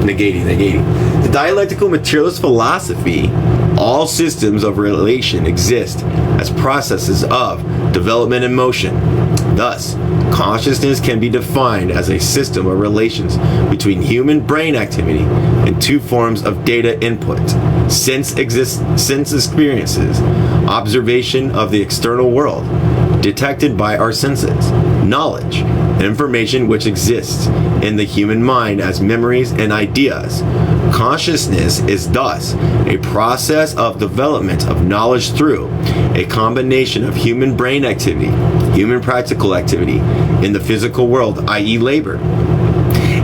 Negating. The dialectical materialist philosophy, all systems of relation exist as processes of development and motion. Thus, consciousness can be defined as a system of relations between human brain activity and two forms of data input: sense experiences, observation of the external world, detected by our senses, knowledge, information which exists in the human mind as memories and ideas. Consciousness is thus a process of development of knowledge through a combination of human brain activity, human practical activity in the physical world, i.e. labor.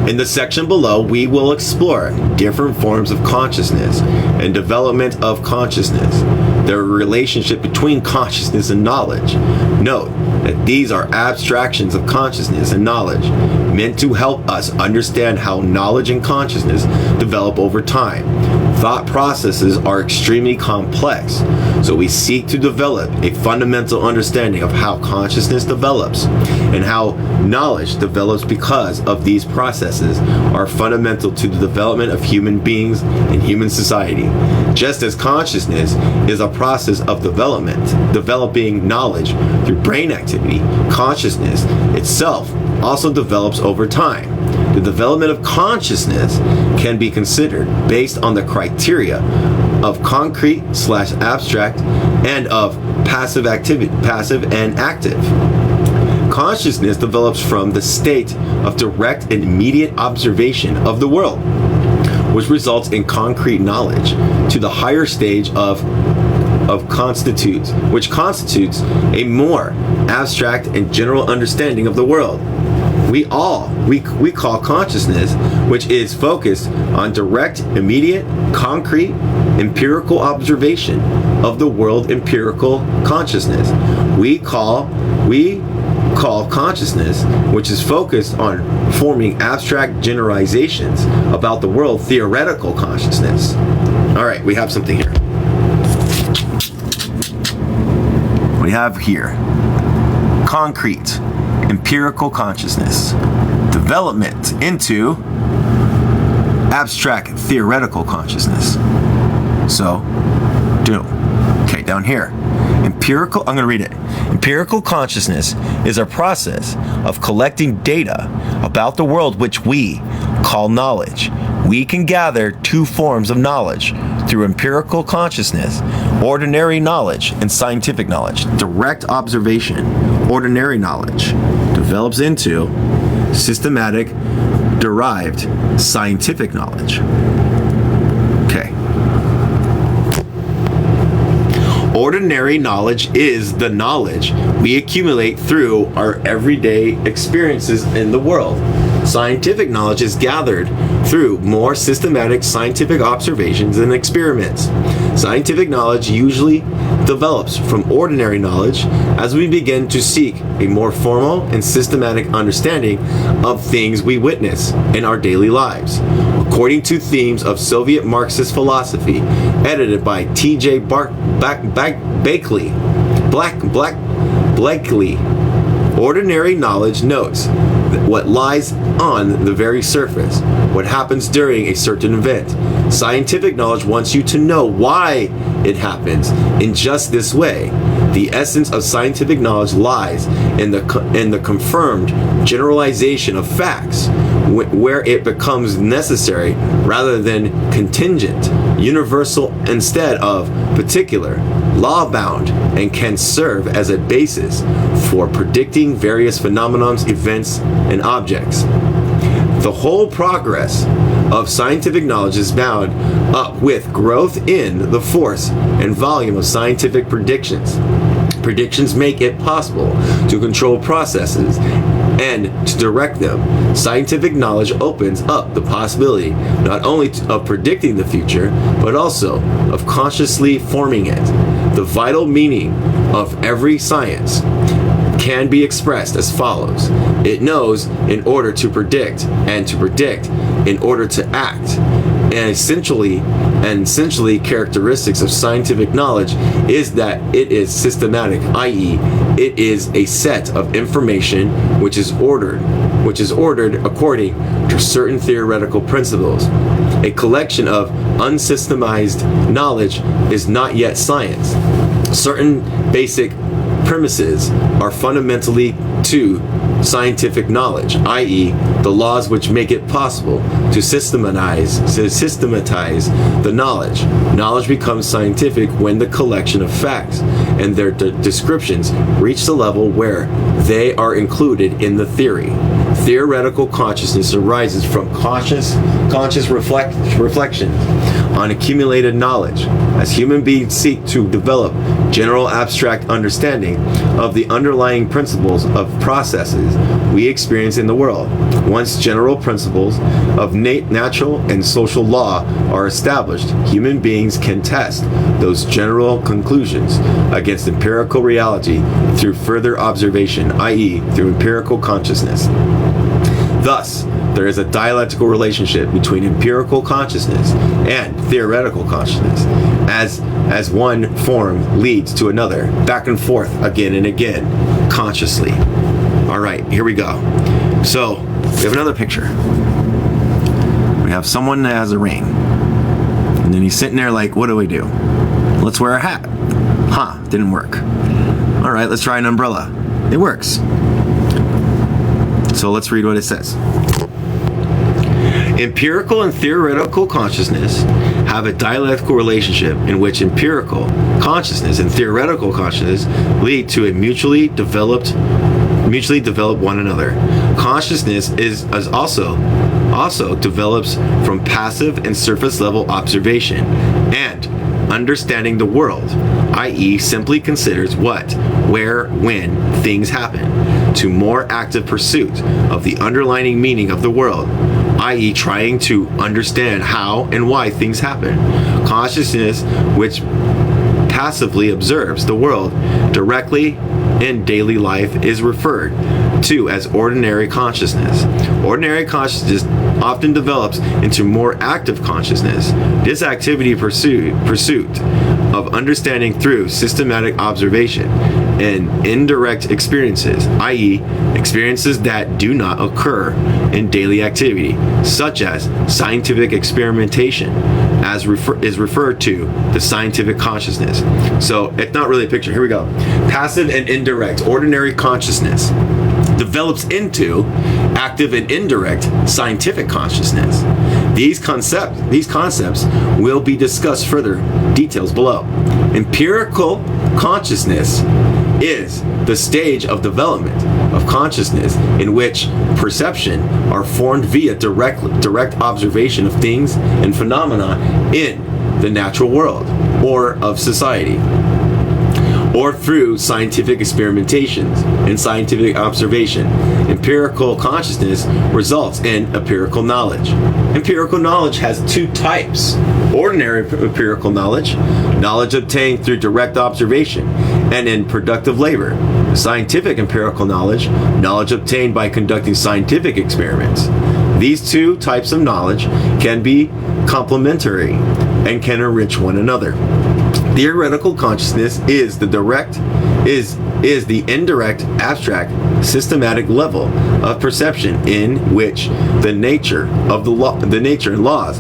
In the section below, we will explore different forms of consciousness and development of consciousness, the relationship between consciousness and knowledge. Note that these are abstractions of consciousness and knowledge, meant to help us understand how knowledge and consciousness develop over time. Thought processes are extremely complex, so we seek to develop a fundamental understanding of how consciousness develops and how knowledge develops, because of these processes are fundamental to the development of human beings and human society. Just as consciousness is a process of developing knowledge through brain activity, consciousness itself also develops over time. The development of consciousness can be considered based on the criteria of concrete/abstract and of passive and active. Consciousness develops from the state of direct and immediate observation of the world, which results in concrete knowledge, to the higher stage which constitutes a more abstract and general understanding of the world. We call consciousness, which is focused on direct, immediate, concrete, empirical observation of the world, empirical consciousness. We call consciousness, which is focused on forming abstract generalizations about the world, theoretical consciousness. All right, we have something here. We have here concrete, empirical consciousness, development into abstract, theoretical consciousness. So, okay, down here. Empirical, I'm going to read it. Empirical consciousness is a process of collecting data about the world which we call knowledge. We can gather two forms of knowledge through empirical consciousness: ordinary knowledge and scientific knowledge. Direct observation, ordinary knowledge, develops into systematic, derived, scientific knowledge. Okay. Ordinary knowledge is the knowledge we accumulate through our everyday experiences in the world. Scientific knowledge is gathered through more systematic scientific observations and experiments. Scientific knowledge usually develops from ordinary knowledge as we begin to seek a more formal and systematic understanding of things we witness in our daily lives. According to themes of Soviet Marxist philosophy, edited by T.J. Blakely, Ordinary knowledge notes what lies on the very surface, what happens during a certain event. Scientific knowledge wants you to know why it happens in just this way. The essence of scientific knowledge lies in the confirmed generalization of facts, where it becomes necessary rather than contingent, universal instead of particular, law-bound, and can serve as a basis for predicting various phenomena, events, and objects. The whole progress of scientific knowledge is bound up with growth in the force and volume of scientific predictions. Predictions make it possible to control processes and to direct them. Scientific knowledge opens up the possibility not only of predicting the future, but also of consciously forming it. The vital meaning of every science can be expressed as follows. It knows in order to predict, and to predict in order to act. And essentially characteristics of scientific knowledge is that it is systematic, i.e., it is a set of information which is ordered according to certain theoretical principles. A collection of unsystematized knowledge is not yet science. Certain basic premises are fundamentally to scientific knowledge, i.e., the laws which make it possible to systematize the knowledge. Knowledge becomes scientific when the collection of facts and their descriptions reach the level where they are included in the theory. Theoretical consciousness arises from conscious reflection on accumulated knowledge. As human beings seek to develop general abstract understanding of the underlying principles of processes we experience in the world. Once general principles of natural and social law are established, human beings can test those general conclusions against empirical reality through further observation, i.e., through empirical consciousness. Thus, there is a dialectical relationship between empirical consciousness and theoretical consciousness, as one form leads to another, back and forth again and again, consciously. All right, here we go. So, we have another picture. We have someone that has a ring. And then he's sitting there like, what do we do? Let's wear a hat. Didn't work. All right, let's try an umbrella. It works. So let's read what it says. Empirical and theoretical consciousness have a dialectical relationship in which empirical consciousness and theoretical consciousness lead to a mutually develop one another. Consciousness is also develops from passive and surface level observation and understanding the world, i.e., simply considers what, where, when things happen, to more active pursuit of the underlying meaning of the world, i.e., trying to understand how and why things happen. Consciousness, which passively observes the world directly in daily life, is referred to as ordinary consciousness. Ordinary consciousness often develops into more active consciousness. This activity pursuit of understanding through systematic observation and indirect experiences, i.e., experiences that do not occur in daily activity, such as scientific experimentation, is referred to the scientific consciousness. So it's not really a picture. Here we go. Passive and indirect ordinary consciousness develops into active and indirect scientific consciousness. These concepts will be discussed further details below. Empirical consciousness is the stage of development of consciousness in which perception are formed via direct observation of things and phenomena in the natural world or of society, or through scientific experimentations and scientific observation. Empirical consciousness results in empirical knowledge. Empirical knowledge has two types: ordinary empirical knowledge obtained through direct observation and in productive labor; scientific empirical knowledge obtained by conducting scientific experiments. These two types of knowledge can be complementary and can enrich one another. Theoretical consciousness is is the indirect, abstract, systematic level of perception in which the nature and laws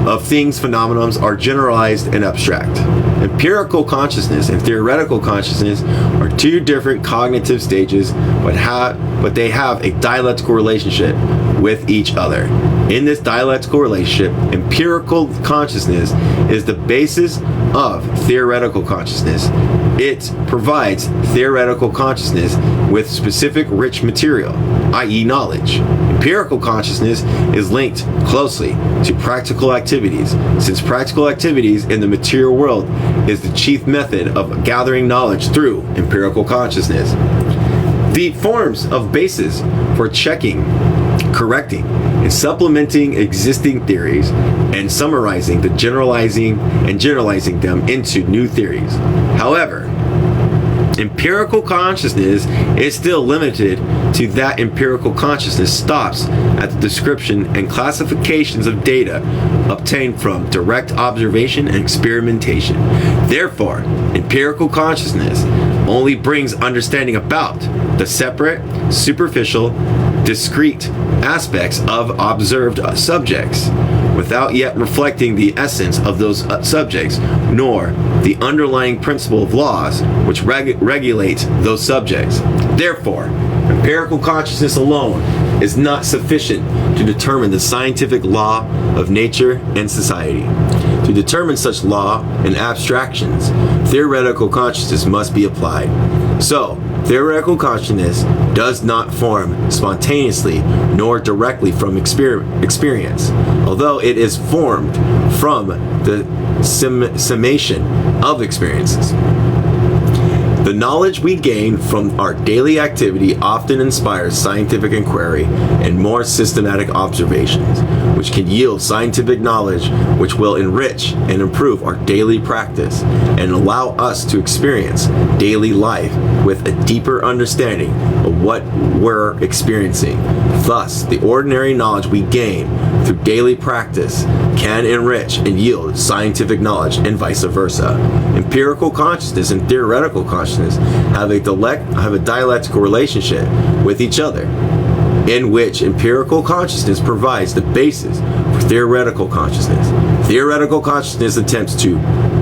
of things, phenomena are generalized and abstract. Empirical consciousness and theoretical consciousness are two different cognitive stages, but they have a dialectical relationship with each other. In this dialectical relationship, empirical consciousness is the basis of theoretical consciousness. It provides theoretical consciousness with specific rich material, i.e. knowledge. Empirical consciousness is linked closely to practical activities, since practical activities in the material world is the chief method of gathering knowledge through empirical consciousness. The forms of basis for checking, correcting, and supplementing existing theories and summarizing the generalizing them into new theories. However, empirical consciousness is still limited to that. Empirical consciousness stops at the description and classifications of data obtained from direct observation and experimentation. Therefore, empirical consciousness only brings understanding about the separate, superficial, discrete aspects of observed subjects, without yet reflecting the essence of those subjects, nor the underlying principle of laws which regulate those subjects. Therefore, empirical consciousness alone is not sufficient to determine the scientific law of nature and society. To determine such law and abstractions, theoretical consciousness must be applied. So, theoretical consciousness does not form spontaneously nor directly from experience, although it is formed from the summation of experiences. The knowledge we gain from our daily activity often inspires scientific inquiry and more systematic observations, which can yield scientific knowledge which will enrich and improve our daily practice and allow us to experience daily life with a deeper understanding of what we're experiencing. Thus, the ordinary knowledge we gain through daily practice can enrich and yield scientific knowledge and vice versa. Empirical consciousness and theoretical consciousness have a dialectical relationship with each other, in which empirical consciousness provides the basis for theoretical consciousness. Theoretical consciousness attempts to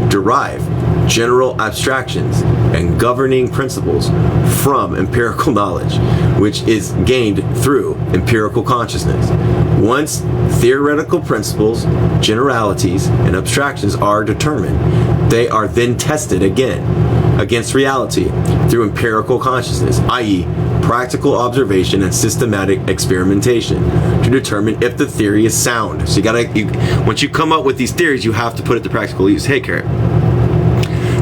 derive general abstractions and governing principles from empirical knowledge, which is gained through empirical consciousness. Once theoretical principles, generalities, and abstractions are determined, they are then tested again against reality through empirical consciousness, i.e. practical observation and systematic experimentation, to determine if the theory is sound. So once you come up with these theories, you have to put it to practical use. Hey, Carrot.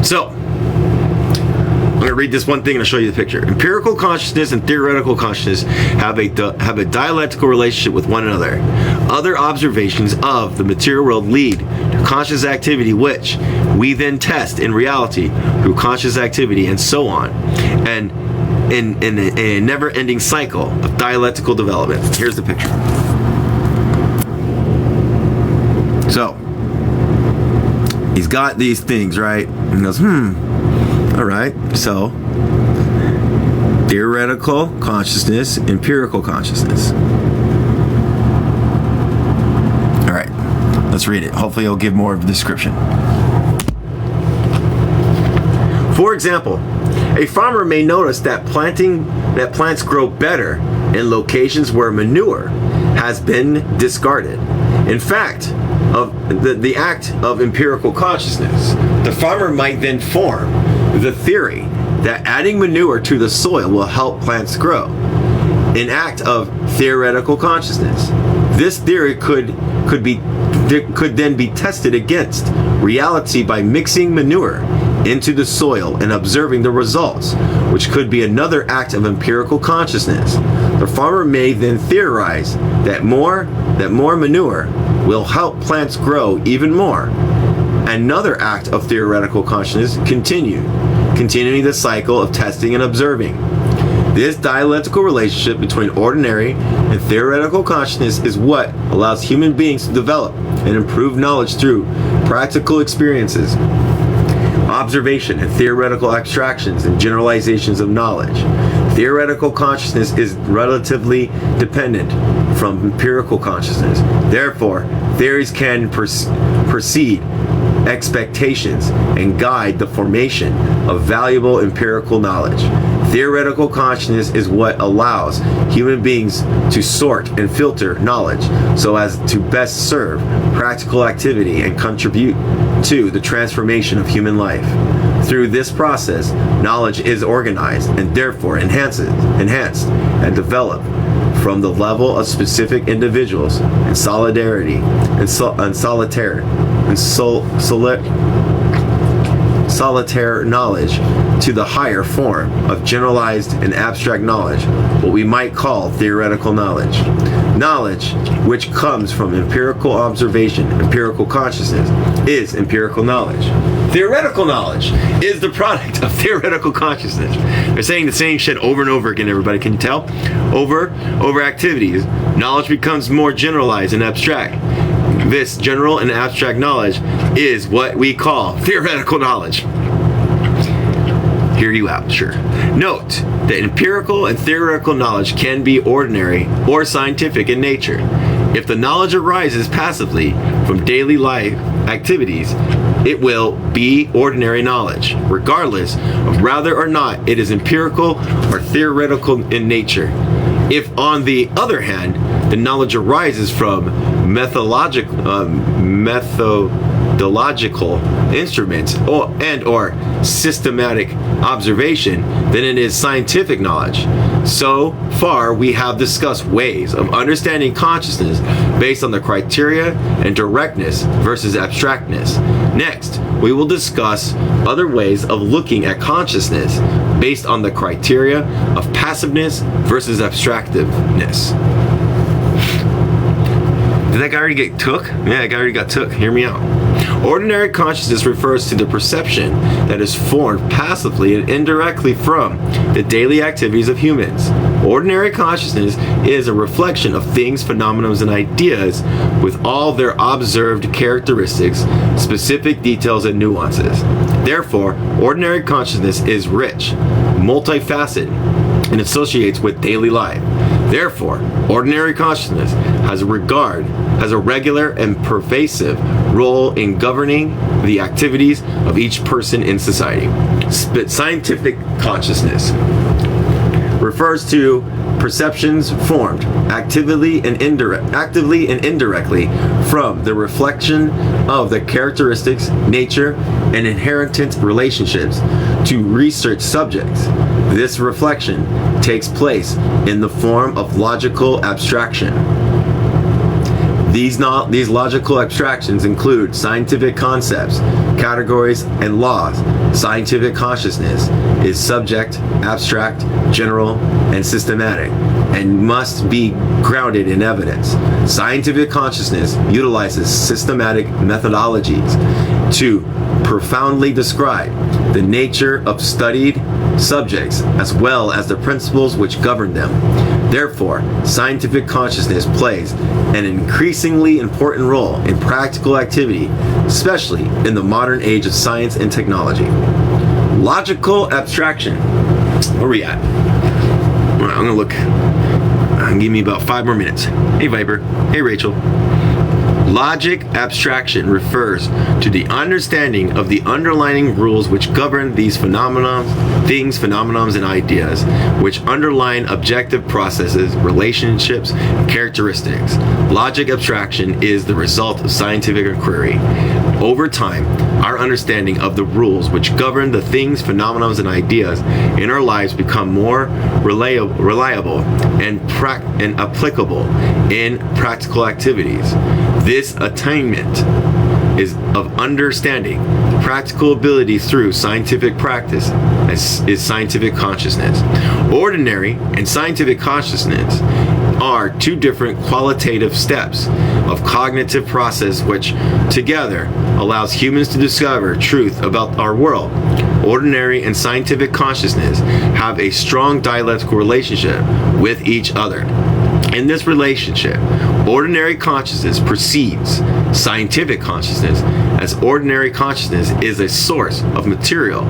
So, I'm going to read this one thing and I'll show you the picture. Empirical consciousness and theoretical consciousness have a dialectical relationship with one another. Other observations of the material world lead to conscious activity, which we then test in reality through conscious activity, and so on, and in a never-ending cycle of dialectical development. Here's the picture. So, he's got these things, right? And he goes, all right, so theoretical consciousness, empirical consciousness. All right, let's read it. Hopefully it'll give more of a description. For example, a farmer may notice that plants grow better in locations where manure has been discarded. In fact, of the act of empirical consciousness, the farmer might then form the theory that adding manure to the soil will help plants grow. An act of theoretical consciousness. This theory could then be tested against reality by mixing manure into the soil and observing the results, which could be another act of empirical consciousness. The farmer may then theorize that more manure will help plants grow even more. Another act of theoretical consciousness, continuing the cycle of testing and observing. This dialectical relationship between ordinary and theoretical consciousness is what allows human beings to develop and improve knowledge through practical experiences. observation and theoretical abstractions and generalizations of knowledge. Theoretical consciousness is relatively dependent from empirical consciousness. Therefore, theories can precede expectations and guide the formation of valuable empirical knowledge. Theoretical consciousness is what allows human beings to sort and filter knowledge so as to best serve practical activity and contribute to the transformation of human life. Through this process, knowledge is organized and therefore enhanced and developed from the level of specific individuals and solitary knowledge to the higher form of generalized and abstract knowledge, what we might call theoretical knowledge. Knowledge, which comes from empirical observation, empirical consciousness, is empirical knowledge. Theoretical knowledge is the product of theoretical consciousness. They're saying the same shit over and over again, everybody. Can you tell? Over activities, knowledge becomes more generalized and abstract. This general and abstract knowledge is what we call theoretical knowledge. Hear you out, sure. Note that empirical and theoretical knowledge can be ordinary or scientific in nature. If the knowledge arises passively from daily life activities, it will be ordinary knowledge, regardless of whether or not it is empirical or theoretical in nature. If, on the other hand, the knowledge arises from methodological instruments or systematic observation, then it is scientific knowledge. So far, we have discussed ways of understanding consciousness based on the criteria and directness versus abstractness. Next, we will discuss other ways of looking at consciousness based on the criteria of passiveness versus abstractiveness. Did that guy already get took? Yeah, that guy already got took. Hear me out. Ordinary consciousness refers to the perception that is formed passively and indirectly from the daily activities of humans. Ordinary consciousness is a reflection of things, phenomena, and ideas with all their observed characteristics, specific details, and nuances. Therefore, ordinary consciousness is rich, multifaceted, and associates with daily life. Therefore, ordinary consciousness has a regular and pervasive role in governing the activities of each person in society. Scientific consciousness refers to perceptions formed actively and indirectly from the reflection of the characteristics, nature, and inherent relationships to research subjects. This reflection takes place in the form of logical abstraction. These logical abstractions include scientific concepts, categories, and laws. Scientific consciousness is subject, abstract, general, and systematic, and must be grounded in evidence. Scientific consciousness utilizes systematic methodologies to profoundly describe the nature of studied subjects as well as the principles which govern them. Therefore, scientific consciousness plays an increasingly important role in practical activity, especially in the modern age of science and technology. Logical abstraction. Where are we at? All right, I'm gonna look. Give me about 5 more minutes. Hey Viper. Hey Rachel. Logic abstraction refers to the understanding of the underlying rules which govern these phenomena, and ideas, which underline objective processes, relationships, and characteristics. Logic abstraction is the result of scientific inquiry. Over time, our understanding of the rules which govern the things, phenomena, and ideas in our lives become more reliable and applicable in practical activities. This attainment is of understanding practical ability through scientific practice is scientific consciousness. Ordinary and scientific consciousness are two different qualitative steps of cognitive process which together allows humans to discover truth about our world. Ordinary and scientific consciousness have a strong dialectical relationship with each other. In this relationship, ordinary consciousness precedes scientific consciousness, as ordinary consciousness is a source of material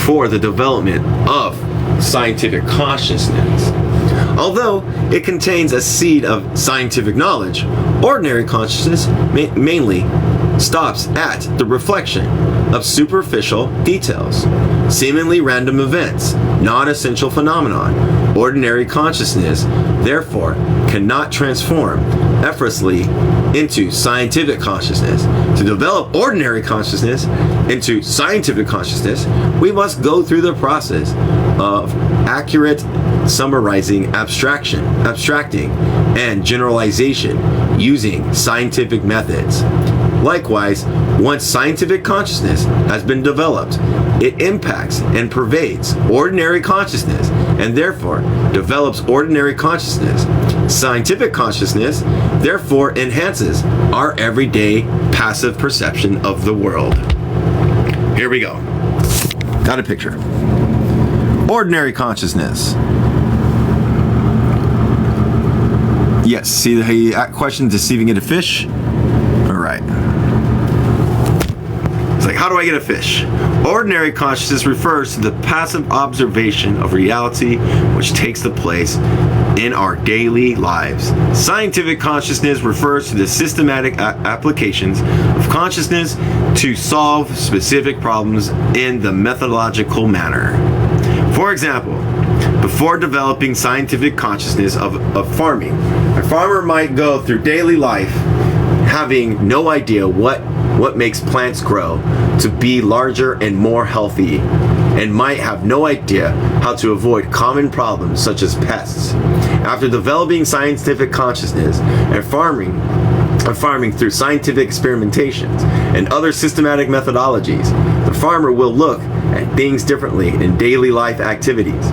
for the development of scientific consciousness. Although it contains a seed of scientific knowledge, ordinary consciousness mainly stops at the reflection of superficial details, seemingly random events, non-essential phenomenon. Ordinary consciousness, therefore, cannot transform effortlessly into scientific consciousness. To develop ordinary consciousness into scientific consciousness, we must go through the process of accurate summarizing, abstracting, and generalization using scientific methods. Likewise, once scientific consciousness has been developed, it impacts and pervades ordinary consciousness and therefore develops ordinary consciousness. Scientific consciousness therefore enhances our everyday passive perception of the world. Here we go. Got a picture. Ordinary consciousness. Yes, see the question, deceiving it a fish? All right. It's like, how do I get a fish? Ordinary consciousness refers to the passive observation of reality which takes the place in our daily lives. Scientific consciousness refers to the systematic applications of consciousness to solve specific problems in the methodological manner. For example, before developing scientific consciousness of farming, a farmer might go through daily life having no idea what makes plants grow to be larger and more healthy, and might have no idea how to avoid common problems such as pests. After developing scientific consciousness and farming through scientific experimentations and other systematic methodologies, the farmer will look at things differently in daily life activities.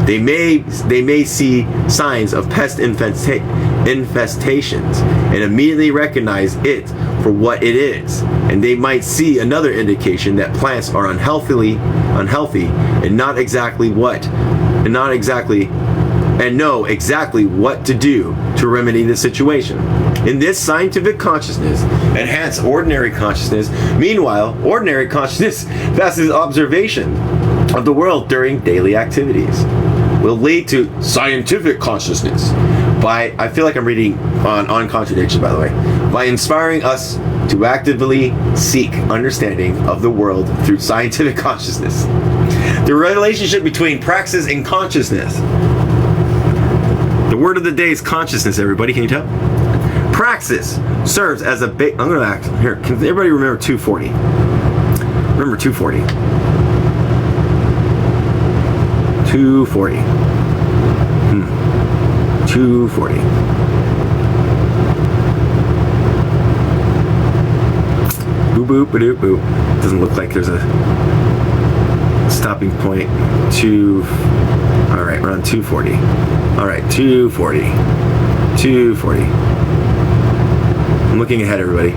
They may see signs of pest infestations and immediately recognize it for what it is, and they might see another indication that plants are unhealthy and know exactly what to do to remedy the situation. In this, scientific consciousness enhances ordinary consciousness. Meanwhile, ordinary consciousness passes observation of the world during daily activities will lead to scientific consciousness I feel like I'm reading on contradiction, by the way, by inspiring us to actively seek understanding of the world through scientific consciousness. The relationship between praxis and consciousness. The word of the day is consciousness, everybody. Can you tell? Praxis serves as a I'm going to act here. Can everybody remember 240? Remember 240. 240. 240. Boop boop ba doop boop. Doesn't look like there's a stopping point. All right, we're on 240. All right, 240. 240. I'm looking ahead, everybody.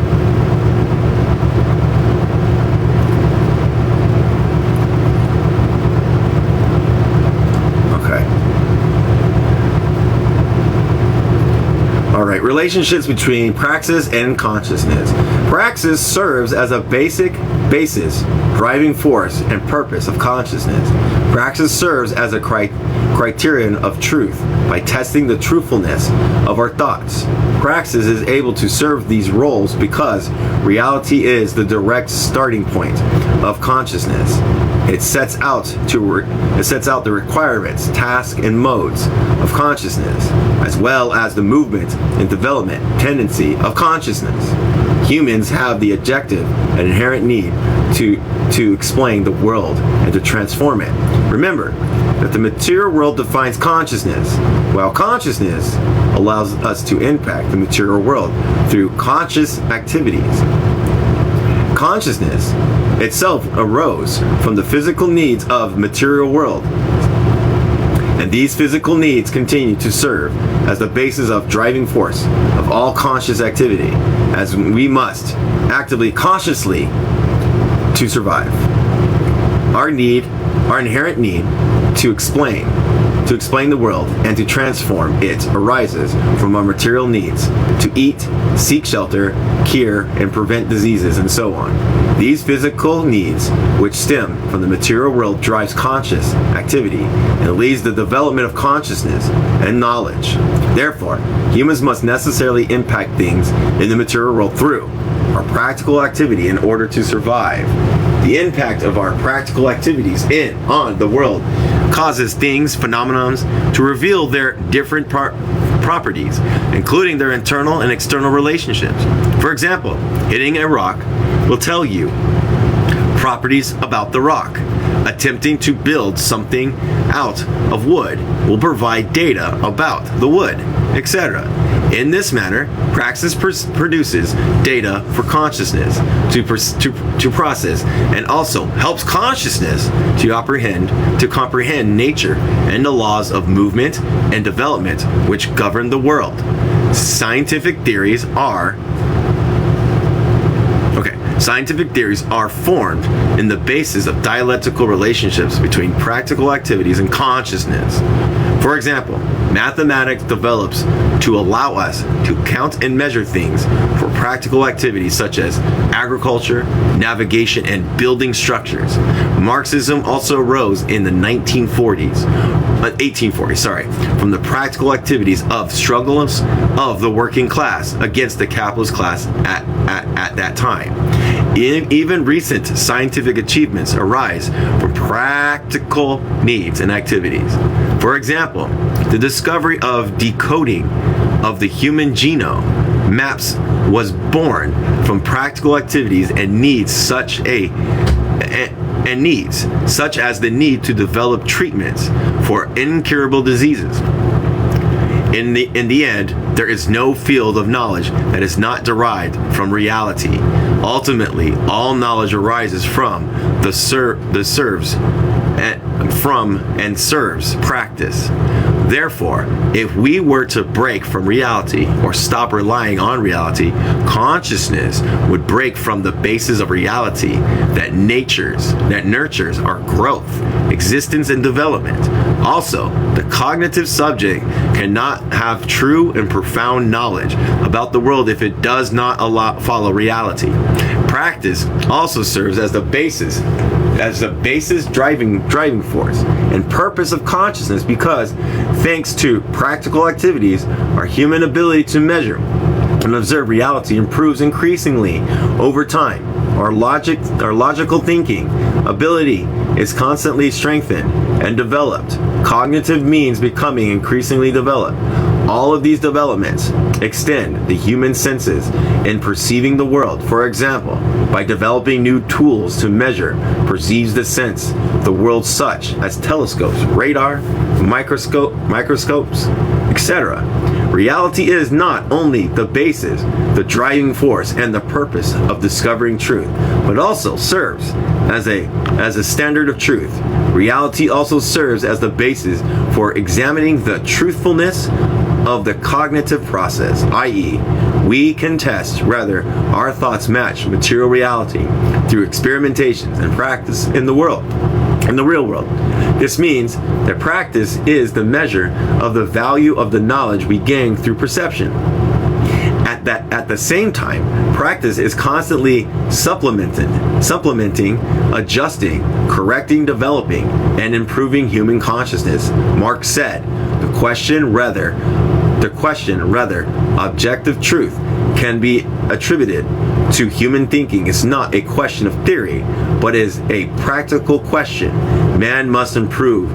Alright, relationships between praxis and consciousness. Praxis serves as a basis, driving force, and purpose of consciousness. Praxis serves as a criterion of truth by testing the truthfulness of our thoughts. Praxis is able to serve these roles because reality is the direct starting point of consciousness. It sets out the requirements, tasks, and modes of consciousness, as well as the movement and development tendency of consciousness. Humans have the objective and inherent need to explain the world and to transform it. Remember that the material world defines consciousness, while consciousness allows us to impact the material world through conscious activities. Consciousness itself arose from the physical needs of material world, and these physical needs continue to serve as the basis of driving force of all conscious activity, as we must actively, consciously to survive. Our inherent need to explain, to explain the world and to transform it arises from our material needs to eat, seek shelter, cure, and prevent diseases, and so on. These physical needs, which stem from the material world, drives conscious activity and leads the development of consciousness and knowledge. Therefore, humans must necessarily impact things in the material world through our practical activity in order to survive. The impact of our practical activities on the world causes things, phenomena, to reveal their different properties, including their internal and external relationships. For example, hitting a rock will tell you properties about the rock. Attempting to build something out of wood will provide data about the wood, etc. In this manner, praxis produces data for consciousness to process, and also helps consciousness to comprehend nature and the laws of movement and development which govern the world. Scientific theories are formed in the basis of dialectical relationships between practical activities and consciousness. For example, mathematics develops to allow us to count and measure things for practical activities such as agriculture, navigation, and building structures. Marxism also arose in the 1840s, from the practical activities of struggles of the working class against the capitalist class at that time. Even recent scientific achievements arise from practical needs and activities. For example, the discovery of decoding of the human genome maps was born from practical activities and needs such as the need to develop treatments for incurable diseases. In the end, there is no field of knowledge that is not derived from reality. Ultimately, all knowledge arises from serves practice. Therefore, if we were to break from reality or stop relying on reality, consciousness would break from the basis of reality that nurtures our growth, existence, and development. Also, the cognitive subject cannot have true and profound knowledge about the world if it does not follow reality. Practice also serves as the basis driving force and purpose of consciousness, because thanks to practical activities, our human ability to measure and observe reality improves increasingly over time. Our logical thinking ability is constantly strengthened and developed. Cognitive means becoming increasingly developed. All of these developments extend the human senses in perceiving the world. For example, by developing new tools to measure, perceives the sense of the world, such as telescopes, radar, microscopes, etc. Reality is not only the basis, the driving force, and the purpose of discovering truth, but also serves as a standard of truth. Reality also serves as the basis for examining the truthfulness of the cognitive process, i.e., we can test whether our thoughts match material reality through experimentations and practice in the real world. This means that practice is the measure of the value of the knowledge we gain through perception. At the same time, practice is constantly supplementing, adjusting, correcting, developing, and improving human consciousness. Marx said, the question whether objective truth can be attributed to human thinking is not a question of theory, but is a practical question. Man must prove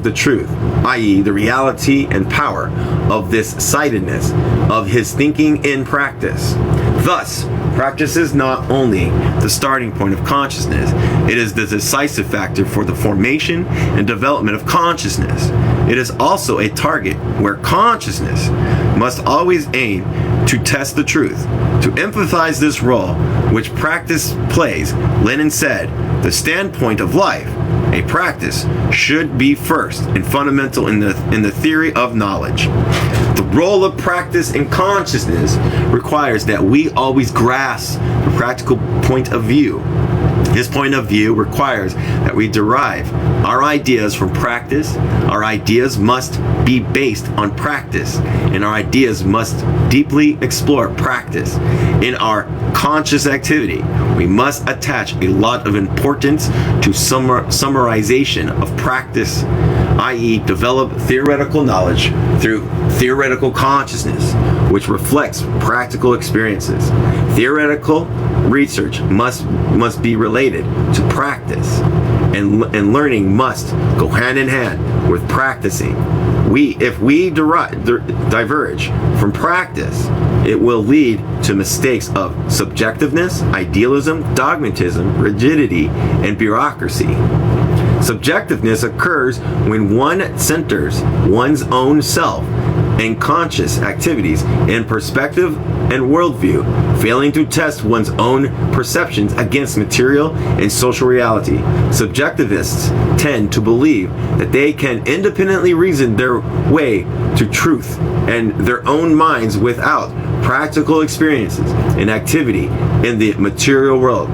the truth, i.e., the reality and power of this sightedness of his thinking in practice. Thus, practice is not only the starting point of consciousness, it is the decisive factor for the formation and development of consciousness. It is also a target where consciousness must always aim to test the truth. To emphasize this role which practice plays, Lenin said, the standpoint of life, a practice, should be first and fundamental in the theory of knowledge. The role of practice in consciousness requires that we always grasp the practical point of view. This point of view requires that we derive our ideas from practice. Our ideas must be based on practice, and our ideas must deeply explore practice. In our conscious activity, we must attach a lot of importance to summarization of practice, i.e., develop theoretical knowledge through theoretical consciousness, which reflects practical experiences. Theoretical research must be related to practice, and learning must go hand in hand with practicing. If we diverge from practice, it will lead to mistakes of subjectiveness, idealism, dogmatism, rigidity, and bureaucracy. Subjectiveness occurs when one centers one's own self and conscious activities in perspective and worldview, failing to test one's own perceptions against material and social reality. Subjectivists tend to believe that they can independently reason their way to truth and their own minds without practical experiences and activity in the material world.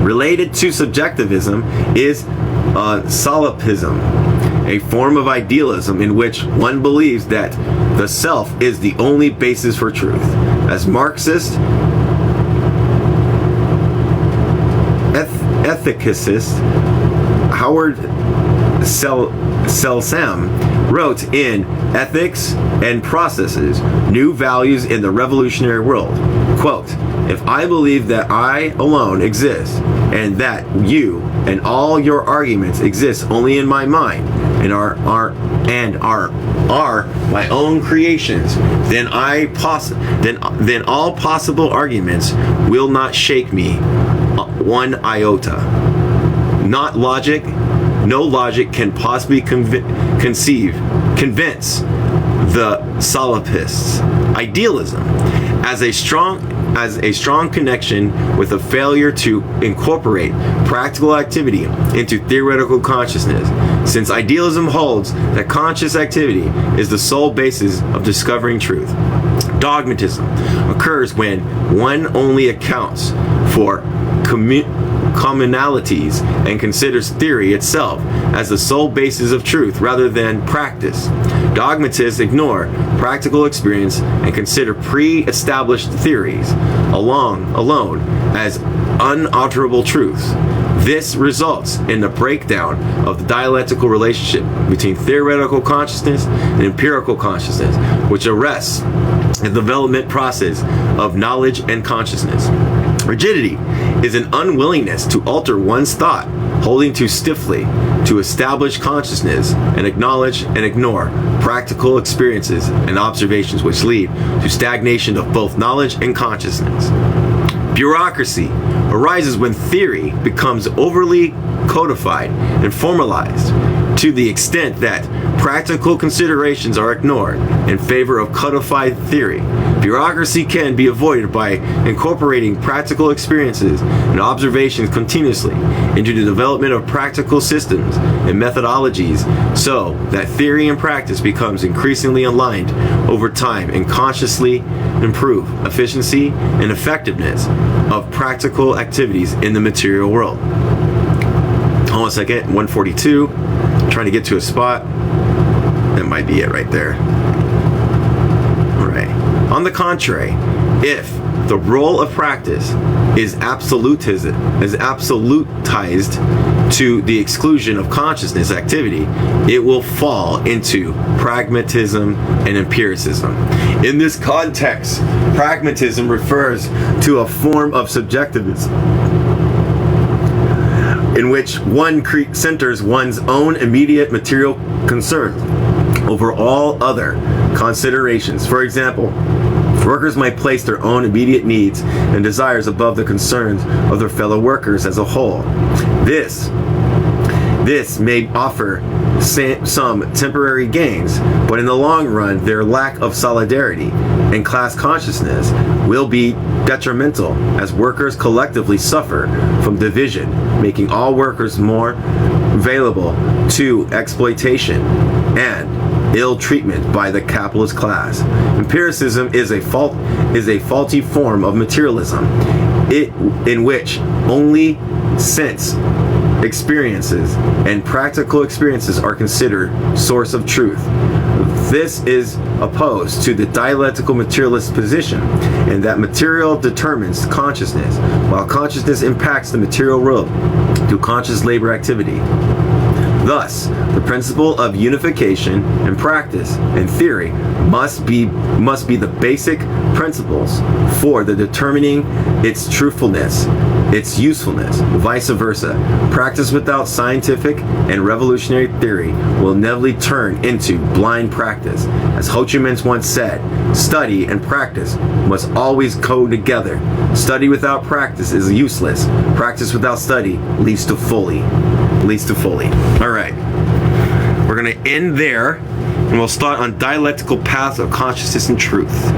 Related to subjectivism is solipsism, a form of idealism in which one believes that the self is the only basis for truth. As Marxist ethicist Howard Selsam wrote in Ethics and Processes, New Values in the Revolutionary World, quote, "If I believe that I alone exist, and that you and all your arguments exist only in my mind, and are my own creations, then all possible arguments will not shake me one iota. No logic can possibly convince the solipsists. Idealism as a strong connection with a failure to incorporate practical activity into theoretical consciousness, since idealism holds that conscious activity is the sole basis of discovering truth. Dogmatism occurs when one only accounts for commonalities and considers theory itself as the sole basis of truth rather than practice. Dogmatists ignore practical experience and consider pre-established theories alone as unalterable truths. This results in the breakdown of the dialectical relationship between theoretical consciousness and empirical consciousness, which arrests the development process of knowledge and consciousness. Rigidity is an unwillingness to alter one's thought, holding too stiffly to establish consciousness and acknowledge and ignore practical experiences and observations, which lead to stagnation of both knowledge and consciousness. Bureaucracy arises when theory becomes overly codified and formalized to the extent that practical considerations are ignored in favor of codified theory. Bureaucracy can be avoided by incorporating practical experiences and observations continuously into the development of practical systems and methodologies, so that theory and practice becomes increasingly aligned over time and consciously improve efficiency and effectiveness of practical activities in the material world. Hold on a second, 142. Trying to get to a spot. That might be it right there. Alright. On the contrary, if the role of practice is absolutized to the exclusion of consciousness activity, it will fall into pragmatism and empiricism. In this context, pragmatism refers to a form of subjectivism in which one centers one's own immediate material concerns over all other considerations. For example, workers might place their own immediate needs and desires above the concerns of their fellow workers as a whole. This may offer some temporary gains, but in the long run, their lack of solidarity and class consciousness will be detrimental, as workers collectively suffer from division, making all workers more available to exploitation and ill treatment by the capitalist class. Empiricism is a faulty form of materialism. in which only sense experiences and practical experiences are considered source of truth. This is opposed to the dialectical materialist position, in that material determines consciousness, while consciousness impacts the material world through conscious labor activity. Thus, the principle of unification in practice and theory must be the basic principles for the determining its truthfulness, its usefulness. Vice versa, practice without scientific and revolutionary theory will inevitably turn into blind practice. As Ho Chi Minh once said, study and practice must always go together. Study without practice is useless. Practice without study leads to folly. All right, we're gonna end there, and we'll start on dialectical paths of consciousness and truth.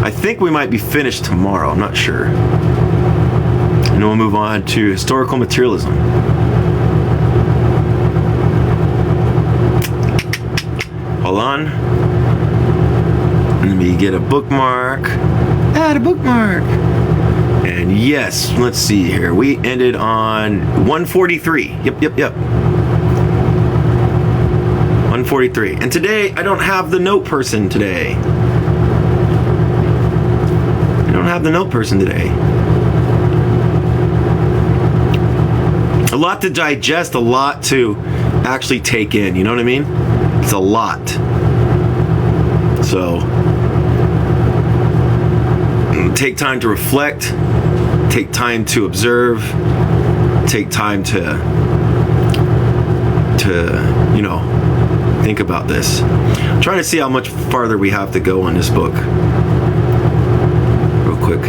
I think we might be finished tomorrow, I'm not sure. And then we'll move on to historical materialism. Hold on. Let me get a bookmark. Add a bookmark. And yes, let's see here. We ended on 143. Yep. 143. And today, I don't have the note person today. A lot to digest, a lot to actually take in, you know what I mean? It's a lot. So, take time to reflect, take time to observe, take time to think about this. I'm trying to see how much farther we have to go on this book. Real quick.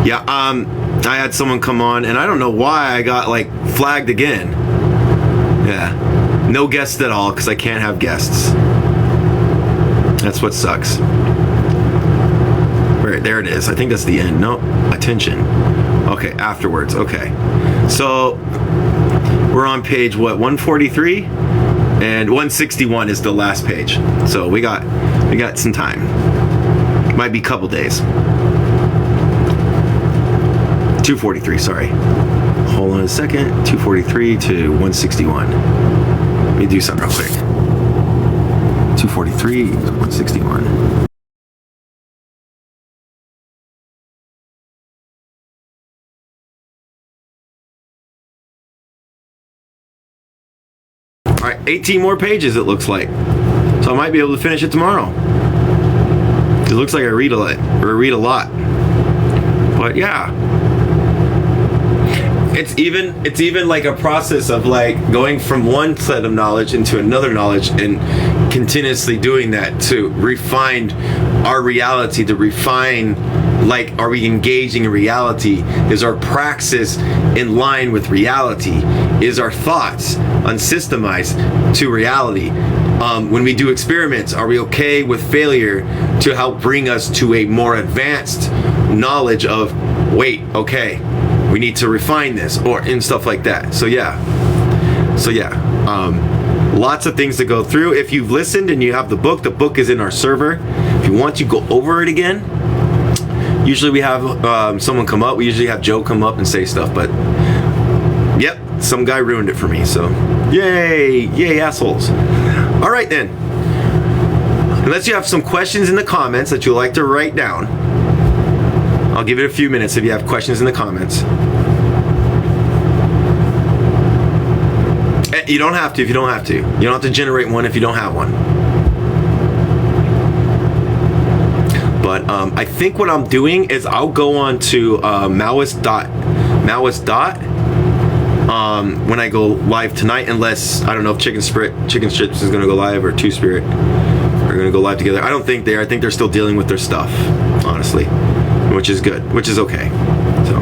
Yeah, I had someone come on, and I don't know why I got flagged again. Yeah, no guests at all, because I can't have guests. That's what sucks. Right, there it is. I think that's the end. No, attention. Okay, afterwards. Okay. So we're on page 143, and 161 is the last page. So we got some time. Might be a couple days. 243, sorry. Hold on a second. 243 to 161. Let me do something real quick. 243 to 161. All right, 18 more pages it looks like. So I might be able to finish it tomorrow. It looks like I read a lot. But yeah. It's even like a process of going from one set of knowledge into another knowledge, and continuously doing that to refine our reality, to refine are we engaging in reality? Is our praxis in line with reality? Is our thoughts unsystemized to reality? When we do experiments, are we okay with failure to help bring us to a more advanced knowledge of, okay, we need to refine this, and stuff like that. So yeah, lots of things to go through. If you've listened and you have the book is in our server. If you want to go over it again, usually we have someone come up. We usually have Joe come up and say stuff, but yep, some guy ruined it for me. So yay assholes. All right then, unless you have some questions in the comments that you'd like to write down, I'll give it a few minutes if you have questions in the comments. You don't have to if you don't have to. You don't have to generate one if you don't have one. But I think what I'm doing is I'll go on to Maoist dot when I go live tonight, unless I don't know if Chicken Strips is gonna go live, or Two Spirit are gonna go live together. I don't think I think they're still dealing with their stuff, honestly, which is good, which is okay. So,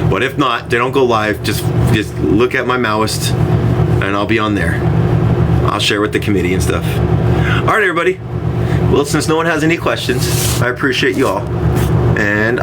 but if not, they don't go live. Just look at my Maoist, and I'll be on there. I'll share with the committee and stuff. All right, everybody. Well, since no one has any questions, I appreciate you all, and